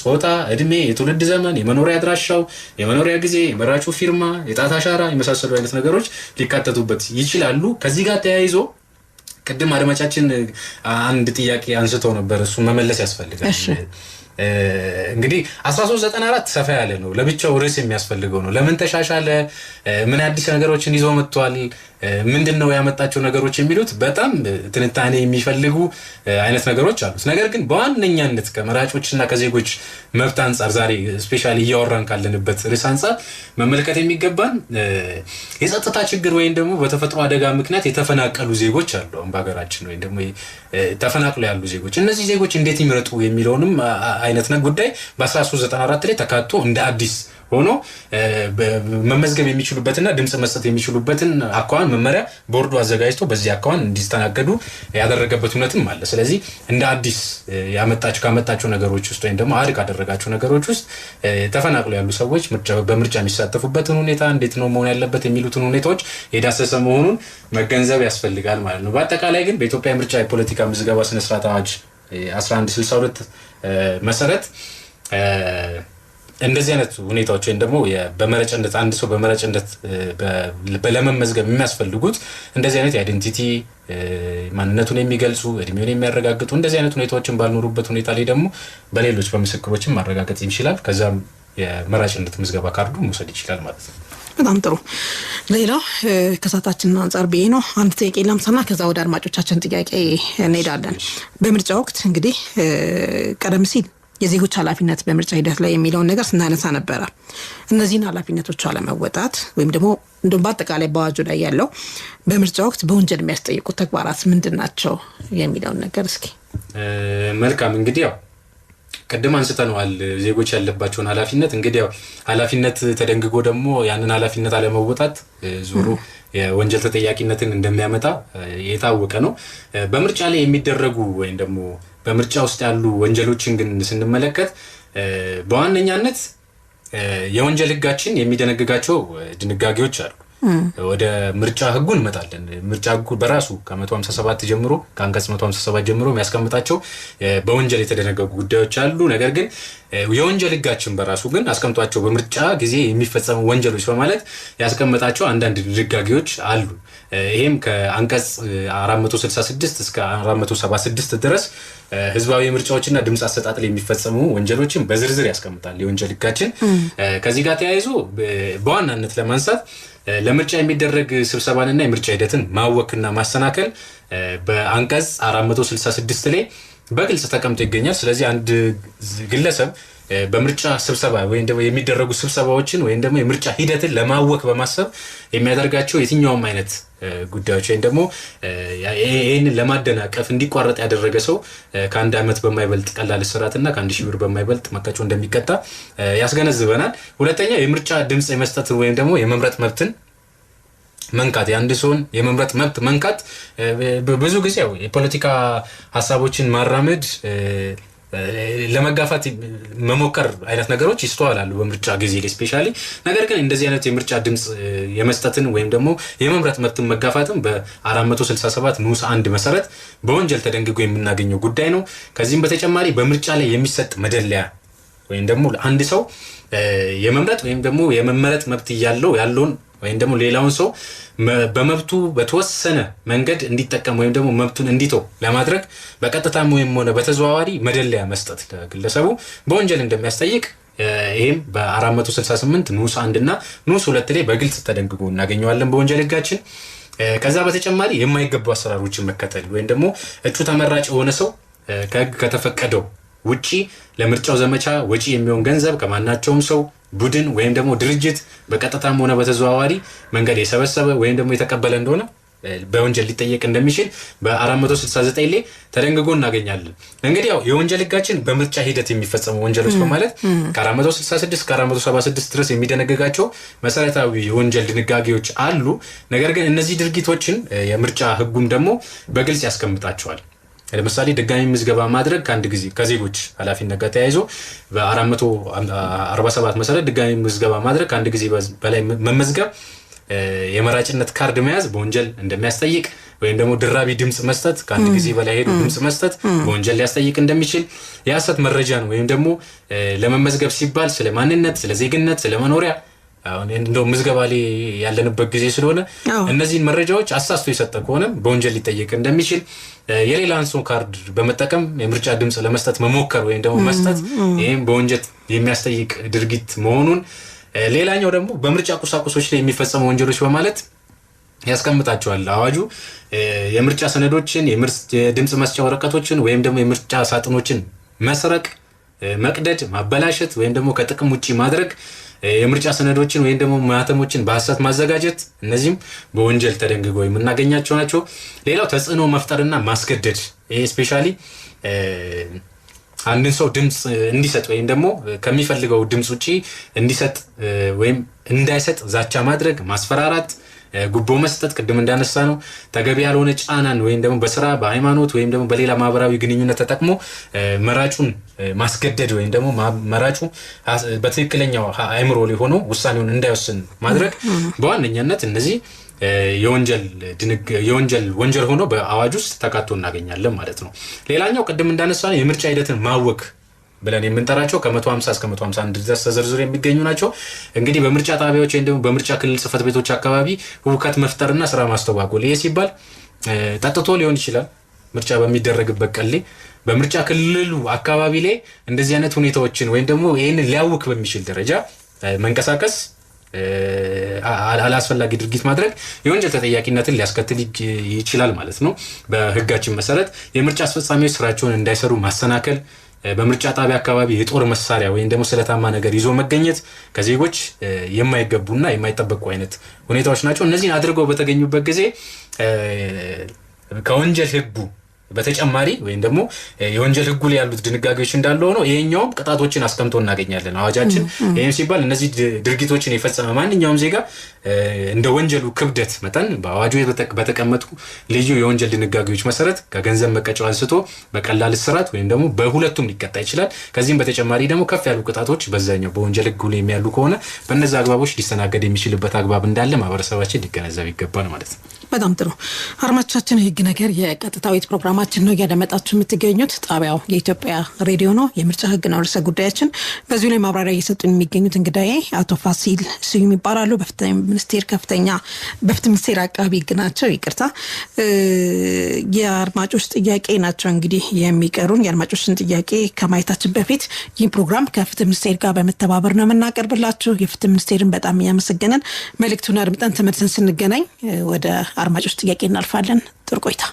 ጾታ፣ እድሜ፣ የትውልድ ዘመን፣ የመኖሪያ አድራሻው፣ የመኖሪያ ጊዜ፣ የመራጩ ፊርማ፣ የጣት አሻራ የመሳሰሉ አይነት ነገሮች ሊካተቱበት ይችላሉ። ከዚህ ጋር ተያይዞ ቅድም አድማጫችን አንድ ጥያቄ አንስቶ ነበር፣ እሱ መመለስ ያስፈልጋል። እንግዲህ 1394 ሰፋ ያለ ነው፣ ለብቻው ርዕስ የሚያስፈልገው ነው። ለምን ተሻሻለ፣ ምን አዲስ ነገሮችን ይዞ መጥቷል፣ ምንድነው ያመጣቸው ነገሮች የሚሉት በጣም ትንታኔ የሚፈልጉ አይነት ነገሮች አሉት። ነገር ግን በዋነኛነት ከመራጮችና ከዜጎች መብት አንፃር ዛሬ ስፔሻሊ እያወራን ካለንበት ርዕስ አንፃር መመልከት የሚገባን የጸጥታ ችግር ወይም ደግሞ በተፈጥሮ አደጋ ምክንያት የተፈናቀሉ ዜጎች አሉ በአገራችን ወይም ደግሞ ተፈናቅለው ያሉ ዜጎች፣ እነዚህ ዜጎች እንዴት ይመረጡ የሚለውንም አይነት ጉዳይ በ1394 ላይ ተካቶ እንደ አዲስ ሆኖ መመዝገብ የሚችሉበትና ድምጽ መስጠት የሚችሉበትን አኳን መመሪያ ቦርዱ አዘጋጅቶ በዚህ አኳን እንዲስተናገዱ ያደረገበት ሁኔታም አለ። ስለዚህ እንደ አዲስ ካመጣቸው ነገሮች ውስጥ ወይም ደግሞ አድቅ ያደረጋቸው ነገሮች ውስጥ ተፈናቅለው ያሉ ሰዎች በምርጫ የሚሳተፉበትን ሁኔታ እንዴት ነው መሆን ያለበት የሚሉትን ሁኔታዎች የዳሰሰ መሆኑን መገንዘብ ያስፈልጋል ማለት ነው። በአጠቃላይ ግን በኢትዮጵያ ምርጫ የፖለቲካ ምዝገባ ስነ ስርዓት አዋጅ 1162 መሰረት እንደዚህ አይነት ሁኔታዎች ወይም ደግሞ በመረጨነት አንድ ሰው በመረጨነት ለመመዝገብ የሚያስፈልጉት እንደዚህ አይነት አይደንቲቲ ማንነቱን የሚገልጹ እድሜውን የሚያረጋግጡ እንደዚህ አይነት ሁኔታዎችን ባልኖሩበት ሁኔታ ላይ ደግሞ በሌሎች በምስክሮችም ማረጋገጥ ይችላል። ከዛም የመራጭነት ምዝገባ ካርዱ መውሰድ ይችላል ማለት ነው። በጣም ጥሩ። ሌላው ከሰዓታችን አንፃር ቢሄ ነው አንድ ጥያቄ ላምሳና ከዛ ወደ አድማጮቻችን ጥያቄ እንሄዳለን። በምርጫ ወቅት እንግዲህ ቀደም ሲል የዜጎች ኃላፊነት በምርጫ ሂደት ላይ የሚለውን ነገር ስናነሳ ነበረ። እነዚህን ኃላፊነቶች አለመወጣት ወይም ደግሞ እንደውም በአጠቃላይ በአዋጁ ላይ ያለው በምርጫ ወቅት በወንጀል የሚያስጠይቁ ተግባራት ምንድን ናቸው የሚለውን ነገር እስኪ። መልካም እንግዲህ ያው ቀደም አንስተናል ዜጎች ያለባቸውን ኃላፊነት። እንግዲህ ያው ኃላፊነት ተደንግጎ ደግሞ ያንን ኃላፊነት አለመወጣት ዙሩ የወንጀል ተጠያቂነትን እንደሚያመጣ የታወቀ ነው። በምርጫ ላይ የሚደረጉ ወይም ደግሞ በምርጫ ውስጥ ያሉ ወንጀሎችን ግን ስንመለከት በዋነኛነት የወንጀል ህጋችን የሚደነግጋቸው ድንጋጌዎች አሉ። ወደ ምርጫ ህጉ እንመጣለን። ምርጫ ህጉ በራሱ ከ157 ጀምሮ ከአንቀጽ 157 ጀምሮ የሚያስቀምጣቸው በወንጀል የተደነገጉ ጉዳዮች አሉ። ነገር ግን የወንጀል ህጋችን በራሱ ግን አስቀምጧቸው በምርጫ ጊዜ የሚፈጸሙ ወንጀሎች በማለት ያስቀምጣቸው አንዳንድ ድንጋጌዎች አሉ። ይሄም ከአንቀጽ 466 እስከ 476 ድረስ ህዝባዊ ምርጫዎችና ድምጽ አሰጣጥ ላይ የሚፈጸሙ ወንጀሎችን በዝርዝር ያስቀምጣል የወንጀል ህጋችን። ከዚህ ጋር ተያይዞ በዋናነት ለማንሳት ለምርጫ የሚደረግ ስብሰባንና የምርጫ ሂደትን ማወክና ማሰናከል በአንቀጽ 466 ላይ በግልጽ ተቀምጦ ይገኛል። ስለዚህ አንድ ግለሰብ በምርጫ ስብሰባ ወይም ደግሞ የሚደረጉ ስብሰባዎችን ወይም ደግሞ የምርጫ ሂደትን ለማወክ በማሰብ የሚያደርጋቸው የትኛውም አይነት ጉዳዮች ወይም ደግሞ ይሄንን ለማደናቀፍ እንዲቋረጥ ያደረገ ሰው ከአንድ ዓመት በማይበልጥ ቀላል እስራትና ከ1000 ብር በማይበልጥ መቀጮ እንደሚቀጣ ያስገነዝበናል። ሁለተኛ የምርጫ ድምጽ የመስጠት ወይም ደግሞ የመምረጥ መብትን መንካት የአንድ ሰውን የመምረጥ መብት መንካት ብዙ ጊዜ የፖለቲካ ሐሳቦችን ማራመድ ለመጋፋት መሞከር አይነት ነገሮች ይስተዋላሉ በምርጫ ጊዜ ስፔሻሊ። ነገር ግን እንደዚህ አይነት የምርጫ ድምጽ የመስጠትን ወይም ደግሞ የመምረጥ መብትን መጋፋትን በ467 ንዑስ 1 መሰረት በወንጀል ተደንግጎ የምናገኘው ጉዳይ ነው። ከዚህም በተጨማሪ በምርጫ ላይ የሚሰጥ መደለያ ወይም ደግሞ አንድ ሰው የመምረጥ ወይም ደግሞ የመመረጥ መብት ያለውን ወይም ደግሞ ሌላውን ሰው በመብቱ በተወሰነ መንገድ እንዲጠቀም ወይም ደግሞ መብቱን እንዲተው ለማድረግ በቀጥታም ወይም ሆነ በተዘዋዋሪ መደለያ መስጠት ለግለሰቡ በወንጀል እንደሚያስጠይቅ ይሄም በ468 ንዑስ 1 እና ንዑስ 2 ላይ በግልጽ ተደንግጎ እናገኘዋለን በወንጀል ህጋችን። ከዛ በተጨማሪ የማይገቡ አሰራሮችን መከተል ወይም ደግሞ እጩ ተመራጭ የሆነ ሰው ከህግ ከተፈቀደው ውጪ ለምርጫው ዘመቻ ወጪ የሚሆን ገንዘብ ከማናቸውም ሰው ቡድን ወይም ደግሞ ድርጅት በቀጥታም ሆነ በተዘዋዋሪ መንገድ የሰበሰበ ወይም ደግሞ የተቀበለ እንደሆነ በወንጀል ሊጠየቅ እንደሚችል በ469 ላይ ተደንግጎ እናገኛለን። እንግዲህ ያው የወንጀል ህጋችን በምርጫ ሂደት የሚፈጸሙ ወንጀሎች በማለት ከ466 እስከ 476 ድረስ የሚደነግጋቸው መሰረታዊ የወንጀል ድንጋጌዎች አሉ። ነገር ግን እነዚህ ድርጊቶችን የምርጫ ህጉም ደግሞ በግልጽ ያስቀምጣቸዋል። ለምሳሌ ድጋሚ ምዝገባ ማድረግ ከአንድ ጊዜ ከዜጎች ኃላፊነት ጋር ተያይዞ በ447 መሰረት ድጋሚ ምዝገባ ማድረግ ከአንድ ጊዜ በላይ መመዝገብ፣ የመራጭነት ካርድ መያዝ በወንጀል እንደሚያስጠይቅ ወይም ደግሞ ድራቢ ድምጽ መስጠት ከአንድ ጊዜ በላይ ሄዶ ድምጽ መስጠት በወንጀል ሊያስጠይቅ እንደሚችል፣ የሐሰት መረጃን ወይም ደግሞ ለመመዝገብ ሲባል ስለ ማንነት፣ ስለ ዜግነት፣ ስለ መኖሪያ አሁን እንደው ምዝገባ ላይ ያለንበት ጊዜ ስለሆነ እነዚህን መረጃዎች አሳስቶ የሰጠ ከሆነ በወንጀል ሊጠየቅ እንደሚችል፣ የሌላን ሰው ካርድ በመጠቀም የምርጫ ድምጽ ለመስጠት መሞከር ወይም ደግሞ መስጠት ይሄም በወንጀል የሚያስጠይቅ ድርጊት መሆኑን፣ ሌላኛው ደግሞ በምርጫ ቁሳቁሶች ላይ የሚፈጸሙ ወንጀሎች በማለት ያስቀምጣቸዋል አዋጁ። የምርጫ ሰነዶችን፣ የድምጽ መስጫ ወረቀቶችን ወይም ደግሞ የምርጫ ሳጥኖችን መስረቅ፣ መቅደድ፣ ማበላሸት ወይም ደግሞ ከጥቅም ውጪ ማድረግ፣ የምርጫ ሰነዶችን ወይም ደግሞ ማህተሞችን በሐሰት ማዘጋጀት፣ እነዚህም በወንጀል ተደንግገው የምናገኛቸው ናቸው። ሌላው ተጽዕኖ መፍጠርና ማስገደድ፣ ይሄ ስፔሻሊ አንድን ሰው ድምጽ እንዲሰጥ ወይም ደግሞ ከሚፈልገው ድምጽ ውጪ እንዲሰጥ ወይም እንዳይሰጥ ዛቻ ማድረግ ማስፈራራት ጉቦ መስጠት ቅድም እንዳነሳ ነው ተገቢ ያልሆነ ጫናን ወይም ደግሞ በስራ በሃይማኖት ወይም ደግሞ በሌላ ማህበራዊ ግንኙነት ተጠቅሞ መራጩን ማስገደድ ወይም ደግሞ መራጩ በትክክለኛው አእምሮ ላይ ሆኖ ውሳኔውን እንዳይወስን ማድረግ በዋነኛነት እነዚህ የወንጀል ሆኖ በአዋጅ ውስጥ ተካቶ እናገኛለን ማለት ነው። ሌላኛው ቅድም እንዳነሳ ነው የምርጫ ሂደትን ማወክ ብለን የምንጠራቸው ከ150 እስከ 151 ድረስ ተዘርዝሮ የሚገኙ ናቸው። እንግዲህ በምርጫ ጣቢያዎች ወይም ደግሞ በምርጫ ክልል ጽፈት ቤቶች አካባቢ ሁከት መፍጠርና ስራ ማስተጓጎል ይሄ ሲባል ጠጥቶ ሊሆን ይችላል ምርጫ በሚደረግበት ቀን ላይ በምርጫ ክልሉ አካባቢ ላይ እንደዚህ አይነት ሁኔታዎችን ወይም ደግሞ ይሄን ሊያውክ በሚችል ደረጃ መንቀሳቀስ አላስፈላጊ ድርጊት ማድረግ የወንጀል ተጠያቂነትን ሊያስከትል ይችላል ማለት ነው። በህጋችን መሰረት የምርጫ አስፈጻሚዎች ስራቸውን እንዳይሰሩ ማሰናከል በምርጫ ጣቢያ አካባቢ የጦር መሳሪያ ወይም ደግሞ ስለታማ ነገር ይዞ መገኘት ከዜጎች የማይገቡና የማይጠበቁ አይነት ሁኔታዎች ናቸው። እነዚህን አድርገው በተገኙበት ጊዜ ከወንጀል ህጉ በተጨማሪ ወይም ደግሞ የወንጀል ህጉ ላይ ያሉት ድንጋጌዎች እንዳለ ሆኖ ይሄኛው ቅጣቶችን አስቀምጦ እናገኛለን አዋጃችን። ይሄም ሲባል እነዚህ ድርጊቶችን የፈጸመ ማንኛውም ዜጋ እንደ ወንጀሉ ክብደት መጠን በአዋጁ በተቀመጡ ልዩ የወንጀል ድንጋጌዎች መሰረት ከገንዘብ መቀጫው አንስቶ በቀላል እስራት ወይም ደግሞ በሁለቱም ሊቀጣ ይችላል። ከዚህም በተጨማሪ ደግሞ ከፍ ያሉ ቅጣቶች በዛኛው በወንጀል ህጉ ላይ የሚያሉ ከሆነ በእነዚህ አግባቦች ሊስተናገድ የሚችልበት አግባብ እንዳለ ማህበረሰባችን ሊገነዘብ ይገባል ማለት ነው። በጣም ጥሩ አድማጮቻችን የህግ ነገር የቀጥታዊት ፕሮግራማችን ነው ያደመጣችሁ የምትገኙት። ጣቢያው የኢትዮጵያ ሬዲዮ ነው። የምርጫ ህግ ነው ርዕሰ ጉዳያችን። በዚሁ ላይ ማብራሪያ እየሰጡን የሚገኙት እንግዳዬ አቶ ፋሲል ስዩም ይባላሉ። በፍትህ ሚኒስቴር አቃቢ ህግ ናቸው። ይቅርታ የአድማጮች ጥያቄ ናቸው እንግዲህ የሚቀሩን። የአድማጮችን ጥያቄ ከማየታችን በፊት ይህ ፕሮግራም ከፍትህ ሚኒስቴር ጋር በመተባበር ነው የምናቀርብላችሁ። የፍትህ ሚኒስቴርን በጣም እያመሰገንን መልእክቱን አድምጠን ተመልሰን ስንገናኝ ወደ አድማጮች ጥያቄ እናልፋለን። ጥሩ ቆይታ።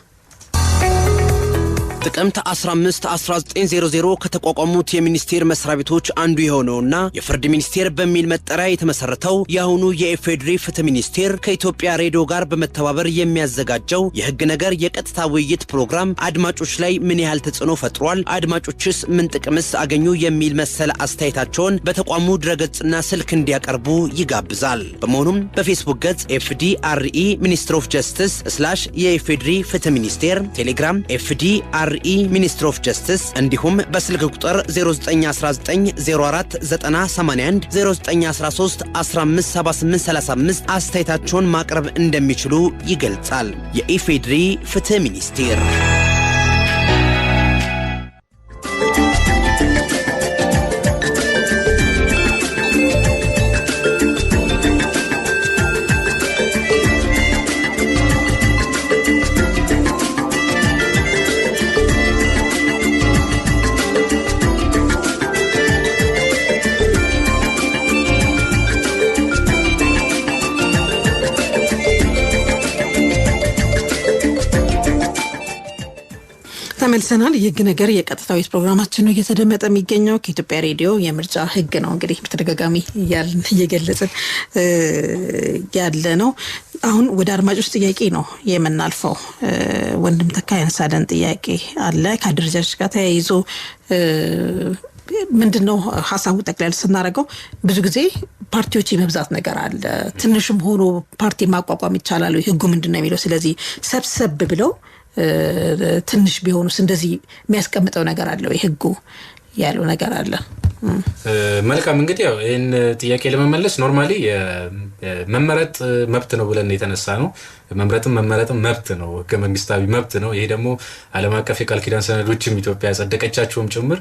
ጥቅምት 15 1900 ከተቋቋሙት የሚኒስቴር መስሪያ ቤቶች አንዱ የሆነውና የፍርድ ሚኒስቴር በሚል መጠሪያ የተመሰረተው የአሁኑ የኢፌዴሪ ፍትህ ሚኒስቴር ከኢትዮጵያ ሬዲዮ ጋር በመተባበር የሚያዘጋጀው የህግ ነገር የቀጥታ ውይይት ፕሮግራም አድማጮች ላይ ምን ያህል ተጽዕኖ ፈጥሯል፣ አድማጮችስ ምን ጥቅምስ አገኙ የሚል መሰል አስተያየታቸውን በተቋሙ ድረገጽና ስልክ እንዲያቀርቡ ይጋብዛል። በመሆኑም በፌስቡክ ገጽ FDRE Ministry of Justice /የኢፌዴሪ ፍትህ ሚኒስቴር፣ ቴሌግራም FDRE Ministry of Justice እንዲሁም በስልክ ቁጥር 0919049081 0913157835 አስተያየታቸውን ማቅረብ እንደሚችሉ ይገልጻል። የኢፌዴሪ ፍትህ ሚኒስቴር ተመልሰናል። የህግ ነገር የቀጥታዊት ፕሮግራማችን ነው እየተደመጠ የሚገኘው ከኢትዮጵያ ሬዲዮ የምርጫ ህግ ነው። እንግዲህ በተደጋጋሚ እየገለጽን ያለ ነው። አሁን ወደ አድማጮች ጥያቄ ነው የምናልፈው። ወንድም ተካ ያነሳለን ጥያቄ አለ ከአደረጃጀት ጋር ተያይዞ ምንድነው ሐሳቡ ጠቅላላ ስናደርገው ብዙ ጊዜ ፓርቲዎች የመብዛት ነገር አለ። ትንሽም ሆኖ ፓርቲ ማቋቋም ይቻላል ህጉ ምንድነው የሚለው። ስለዚህ ሰብሰብ ብለው ትንሽ ቢሆኑስ እንደዚህ የሚያስቀምጠው ነገር አለው ህጉ ያለው ነገር አለ። መልካም እንግዲህ ያው ይሄን ጥያቄ ለመመለስ ኖርማሊ መመረጥ መብት ነው ብለን የተነሳ ነው። መመረጥም መብት ነው፣ ህገ መንግስታዊ መብት ነው። ይሄ ደግሞ ዓለም አቀፍ የቃል ኪዳን ሰነዶችም ኢትዮጵያ ያጸደቀቻቸውም ጭምር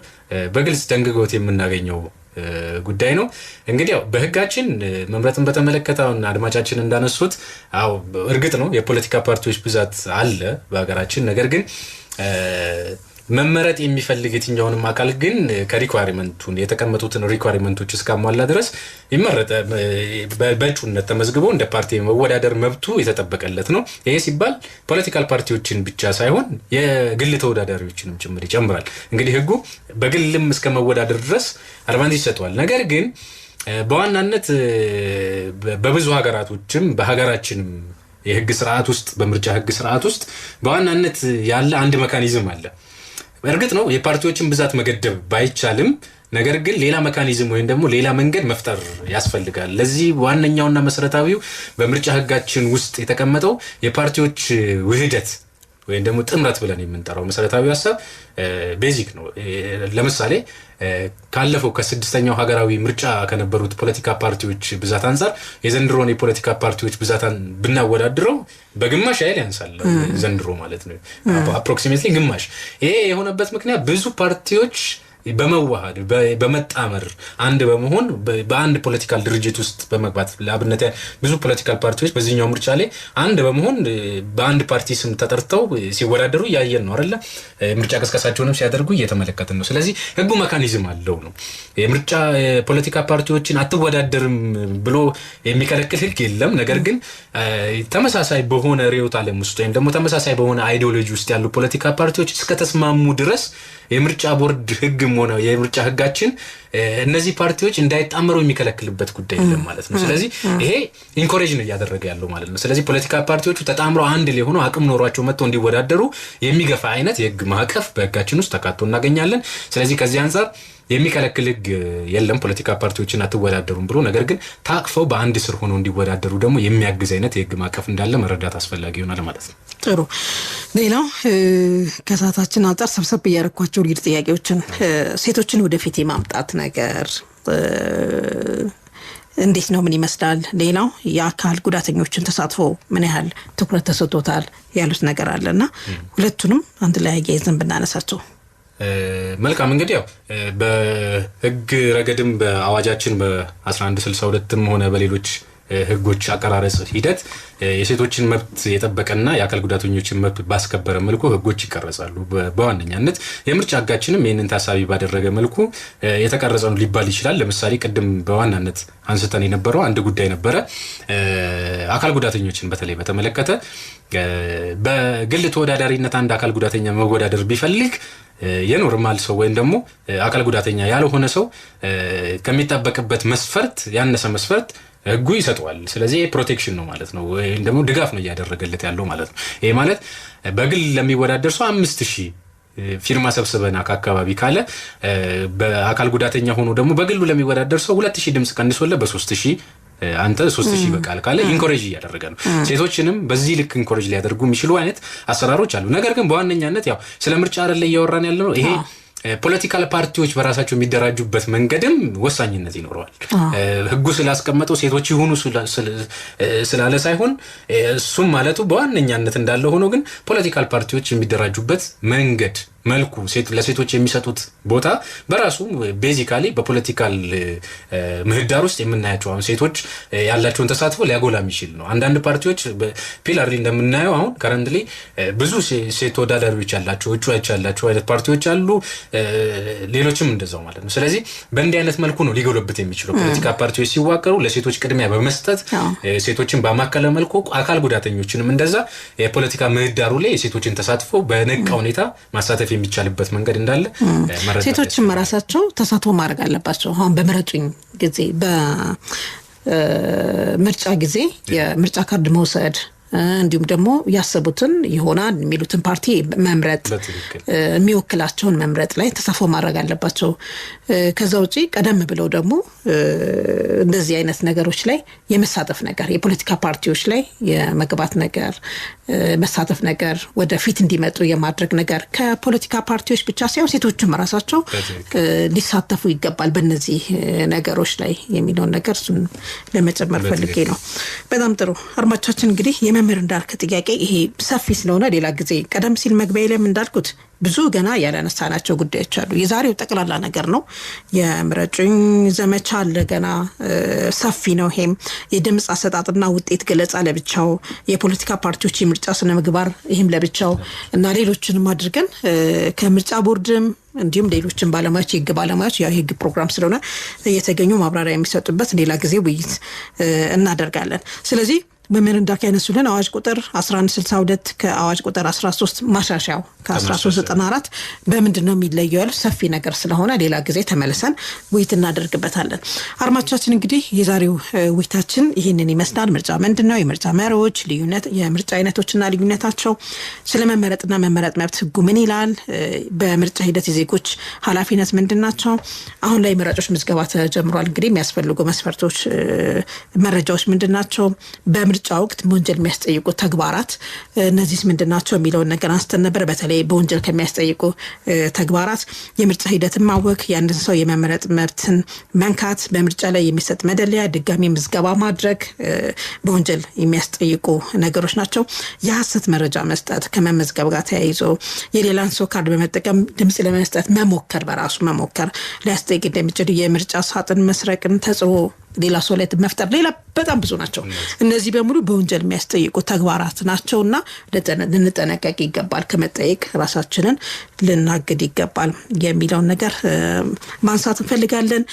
በግልጽ ደንግጎት የምናገኘው ጉዳይ ነው። እንግዲህ ያው በህጋችን መምረጥን በተመለከተውና አድማጫችን እንዳነሱት አው እርግጥ ነው የፖለቲካ ፓርቲዎች ብዛት አለ በሀገራችን። ነገር ግን መመረጥ የሚፈልግ የትኛውንም አካል ግን ከሪኳየርመንቱን የተቀመጡትን ሪኳየርመንቶች እስካሟላ ድረስ ይመረጥ በእጩነት ተመዝግቦ እንደ ፓርቲ መወዳደር መብቱ የተጠበቀለት ነው። ይሄ ሲባል ፖለቲካል ፓርቲዎችን ብቻ ሳይሆን የግል ተወዳዳሪዎችንም ጭምር ይጨምራል። እንግዲህ ህጉ በግልም እስከ መወዳደር ድረስ አድቫንቴጅ ሰጥቷል። ነገር ግን በዋናነት በብዙ ሀገራቶችም በሀገራችንም የህግ ስርዓት ውስጥ በምርጫ ህግ ስርዓት ውስጥ በዋናነት ያለ አንድ ሜካኒዝም አለ። እርግጥ ነው የፓርቲዎችን ብዛት መገደብ ባይቻልም ነገር ግን ሌላ ሜካኒዝም ወይም ደግሞ ሌላ መንገድ መፍጠር ያስፈልጋል ለዚህ ዋነኛውና መሰረታዊው በምርጫ ህጋችን ውስጥ የተቀመጠው የፓርቲዎች ውህደት ወይም ደግሞ ጥምረት ብለን የምንጠራው መሰረታዊ ሐሳብ ቤዚክ ነው ለምሳሌ ካለፈው ከ6ኛው ሀገራዊ ምርጫ ከነበሩት ፖለቲካ ፓርቲዎች ብዛት አንፃር የዘንድሮን የፖለቲካ ፓርቲዎች ብዛታን ብናወዳድረው በግማሽ ያህል ያንሳል ዘንድሮ ማለት ነው አፕሮክሲሜትሊ ግማሽ ይሄ የሆነበት ምክንያት ብዙ ፓርቲዎች በመዋሃድ በመጣመር አንድ በመሆን በአንድ ፖለቲካል ድርጅት ውስጥ በመግባት ለአብነት ብዙ ፖለቲካል ፓርቲዎች በዚህኛው ምርጫ ላይ አንድ በመሆን በአንድ ፓርቲ ስም ተጠርተው ሲወዳደሩ ያየን ነው አይደል ምርጫ ቀስቀሳቸውንም ሲያደርጉ እየተመለከትን ነው ስለዚህ ህጉ ሜካኒዝም አለው ነው የምርጫ ፖለቲካ ፓርቲዎችን አትወዳደርም ብሎ የሚከለክል ህግ የለም ነገር ግን ተመሳሳይ በሆነ ሪዮት ዓለም ውስጥ ወይም ደግሞ ተመሳሳይ በሆነ አይዲዮሎጂ ውስጥ ያሉ ፖለቲካ ፓርቲዎች እስከ ተስማሙ ድረስ የምርጫ ቦርድ ህግም ሆነ የምርጫ ህጋችን እነዚህ ፓርቲዎች እንዳይጣመሩ የሚከለክልበት ጉዳይ የለም ማለት ነው ስለዚህ ይሄ ኢንኮሬጅ ነው ያደረገ ያለው ማለት ነው ስለዚህ ፖለቲካ ፓርቲዎቹ ተጣምረው አንድ ላይ ሆነው አቅም ኖሯቸው መጥተው እንዲወዳደሩ የሚገፋ አይነት የህግ ማዕቀፍ በህጋችን ውስጥ ተካቶ እናገኛለን ስለዚህ ከዚህ አንፃር የሚከለክል ህግ የለም ፖለቲካ ፓርቲዎችን አትወዳደሩም ብሎ ነገር ግን ታቅፈው በአንድ ስር ሆነው እንዲወዳደሩ ደግሞ የሚያግዝ አይነት የህግ ማዕቀፍ እንዳለ መረዳት አስፈላጊ ይሆናል ማለት ነው ጥሩ ሌላው ከሰዓታችን አንፃር ሰብሰብ ያረኳቸው ሊድ ጥያቄዎችን ሴቶችን ወደፊት የማምጣት ነገር እንዴት ነው ምን ይመስላል ሌላው የአካል ጉዳተኞችን ተሳትፎ ምን ያህል ትኩረት ተሰጥቶታል ያሉት ነገር አለና ሁለቱንም አንድ ላይ ያይዘን ብናነሳቸው መልካም እንግዲህ ያው በህግ ረገድም በአዋጃችን በ1162ም ሆነ በሌሎች ህጎች አቀራረጽ ሂደት የሴቶችን መብት የጠበቀና የአካል ጉዳተኞችን መብት ባስከበረ መልኩ ህጎች ይቀርጻሉ በዋነኛነት የምርጫ ህጋችንም ይሄንን ታሳቢ ባደረገ መልኩ የተቀረጸው ሊባል ይችላል ለምሳሌ ቅድም በዋናነት አንስተን የነበረው አንድ ጉዳይ ነበረ አካል ጉዳተኞችን በተለይ በተመለከተ በግል ተወዳዳሪነት አንድ አካል ጉዳተኛ መወዳደር ቢፈልግ የኖርማል ሰው ወይም ደግሞ አካል ጉዳተኛ ያልሆነ ሰው ከሚጣበቅበት መስፈርት ያነሰ መስፈርት ህጉ ይሰጣል ስለዚህ ፕሮቴክሽን ነው ማለት ነው ወይም ደግሞ ድጋፍ ነው ያደረገለት ያለው ማለት ነው ይሄ ማለት በግል ለሚወዳደር ሰው 5000 ፊርማ ሰብስበና አካባቢ ካለ በአካል ጉዳተኛ ሆኖ ደግሞ በግሉ ለሚወዳደር ሰው 2000 ድምጽ ቀንሶለ በ3000 አንተ 3000 በቃል ካለ ኢንኮሬጅ ያደረገ ነው ሴቶችንም በዚህ ልክ ኢንኮሬጅ ሊያደርጉ የሚችሉ አይነት አሰራሮች አሉ ነገር ግን በዋነኛነት ያው ስለ ምርጫ አይደለ ያወራን ያለው ይሄ ፖለቲካል ፓርቲዎች በራሳቸው የሚደራጁበት መንገድም ወሳኝነት ይኖረዋል ህጉ ስላስቀመጠው ሴቶች ይሁኑ ስላለ ሳይሆን እሱም ማለቱ በዋነኛነት እንዳለ ሆኖ ግን ፖለቲካል ፓርቲዎች የሚደራጁበት መንገድ መልኩ ለሴቶች የሚሰጡት ቦታ በራሱ ቤዚካሊ በፖለቲካል ምህዳር ውስጥ የምናያቸው አሁን ሴቶች ያላቸውን ተሳትፎ ሊያጎላ የሚችል ነው አንዳንድ ፓርቲዎች ፒላርሊ እንደምናየው አሁን ከረንትሊ ብዙ ሴት ተወዳዳሪዎች ያላቸው እጩዎች ያላቸው አይነት ፓርቲዎች አሉ ሌሎችም እንደዛው ማለት ነው ስለዚህ በእንዲህ አይነት መልኩ ነው ሊጎለብት የሚችለው ፖለቲካ ፓርቲዎች ሲዋቀሩ ለሴቶች ቅድሚያ በመስጠት ሴቶችን በማከለ መልኩ አካል ጉዳተኞችንም እንደዛ የፖለቲካ ምህዳሩ ላይ የሴቶችን ተሳትፎ በነቃ ሁኔታ ማሳተፍ የሚቻልበት መንገድ እንዳለ መረዳት ሴቶችም ራሳቸው ተሳትፎ ማድረግ አለባቸው አሁን በመረጡኝ ጊዜ በምርጫ ጊዜ የምርጫ ካርድ መውሰድ እንዲሁም ደግሞ ያሰቡትን ይሆናል የሚሉትን ፓርቲ መምረጥ የሚወክላቸውን መምረጥ ላይ ተሳትፎ ማድረግ አለባቸው ከዛው ውጪ ቀደም ብለው ደግሞ እንደዚህ አይነት ነገሮች ላይ የመሳተፍ ነገር የፖለቲካ ፓርቲዎች ላይ የመግባት ነገር መሳተፍ ነገር ወደፊት እንዲመጡ የማድረግ ነገር ከፖለቲካ ፓርቲዎች ብቻ ሳይሆን ሴቶችም ራሳቸው ሊሳተፉ ይገባል በእነዚህ ነገሮች ላይ የሚለውን ነገር እሱን ለመጨመር ፈልጌ ነው በጣም ጥሩ አድማጮቻችን እንግዲህ የመምህር እንዳልክ ጥያቄ ይሄ ሰፊ ስለሆነ ሌላ ጊዜ ቀደም ሲል መግቢያ ላይ እንዳልኩት ብዙ ገና ያላነሳናቸው ጉዳዮች አሉ የዛሬው ጠቅላላ ነገር ነው የምረጡኝ ዘመቻ ለገና ሰፊ ነው ይሄም የድምጽ አሰጣጥና ውጤት ገለጻ ለብቻው የፖለቲካ ፓርቲዎች የምርጫ ስነ ምግባር ይሄም ለብቻው እና ሌሎችንም አድርገን ከምርጫ ቦርድም እንዲሁም ሌሎችን ባለሙያዎች የህግ ባለሙያዎች ያው የህግ ፕሮግራም ስለሆነ የተገኙ ማብራሪያ የሚሰጡበት ሌላ ጊዜ ውይይት እናደርጋለን ስለዚህ በመን እንዳልክ ያነሱልን አዋጅ ቁጥር 1162 ከአዋጅ ቁጥር 13 ማሻሻያው ከ1394 በምንድነው የሚለየው ያለው ሰፊ ነገር ስለሆነ ሌላ ጊዜ ተመልሰን ውይይት እናደርግበታለን። አድማጮቻችን እንግዲህ የዛሬው ውይይታችን ይሄንን ይመስላል። ምርጫ ምንድነው፣ የምርጫ መሪዎች ልዩነት፣ የምርጫ አይነቶችና ልዩነታቸው፣ ስለመመረጥና መመረጥ መብት ህጉ ምን ይላል፣ በምርጫ ሂደት የዜጎች ኃላፊነት ምንድናቸው፣ አሁን ላይ መራጮች ምዝገባ ተጀምሯል። እንግዲህ የሚያስፈልጉ መስፈርቶች መረጃዎች ምንድናቸው፣ በምርጫ ወቅት ወንጀል የሚያስጠይቁ ተግባራት እነዚህ ምንድናቸው የሚለውን ነገር አንስተን ነበር። በተለይ በወንጀል ከሚያስጠይቁ ተግባራት የምርጫ ሂደትን ማወክ፣ የአንድን ሰው የመመረጥ መብትን መንካት፣ በምርጫ ላይ የሚሰጥ መደለያ ድጋሚ ምዝገባ ማድረግ በወንጀል የሚያስጠይቁ ነገሮች ናቸው። የሐሰት መረጃ መስጠት ከመመዝገብ ጋር ተያይዞ የሌላን ሰው ካርድ በመጠቀም ድምጽ ለመስጠት መሞከር በራሱ መሞከር ሊያስጠይቅ እንደሚችል፣ የምርጫ ሳጥን መስረቅን፣ ተጽዕኖ ሌላ ሰው ላይ መፍጠር፣ ሌላ በጣም ብዙ ናቸው። እነዚህ በሙሉ በወንጀል የሚያስጠይቁ ተግባራት ናቸውና ልንጠነቀቅ ይገባል። ከመጠየቅ ራሳችንን ልናግድ ይገባል የሚለውን ነገር ማንሳት እንፈልጋለን።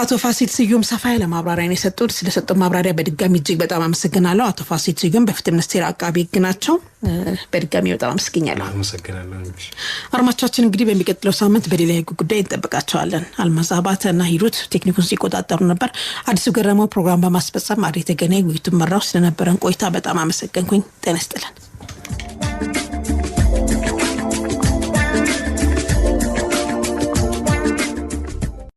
አቶ ፋሲል ስዩም ሰፋ ያለ ማብራሪያ ነው የሰጡት። ስለሰጡት ማብራሪያ በድጋሚ እጅግ በጣም አመሰግናለሁ። አቶ ፋሲል ስዩም በፍትህ ሚኒስቴር አቃቤ ሕግ ናቸው። በድጋሚ በጣም አመሰግናለሁ። አድማጮቻችን እንግዲህ በሚቀጥለው ሳምንት በሌላ የህግ ጉዳይ እንጠብቃቸዋለን። አልማዝ አባተና ሂሩት ቴክኒኩን ሲቆጣጠሩ ነበር። አዲሱ ገረመው ፕሮግራም በማስፈጸም አሬ ተገናኝ ውይይቱን መራው። ስለነበረን ቆይታ በጣም አመሰግንኩኝ። ጤና ይስጥልን።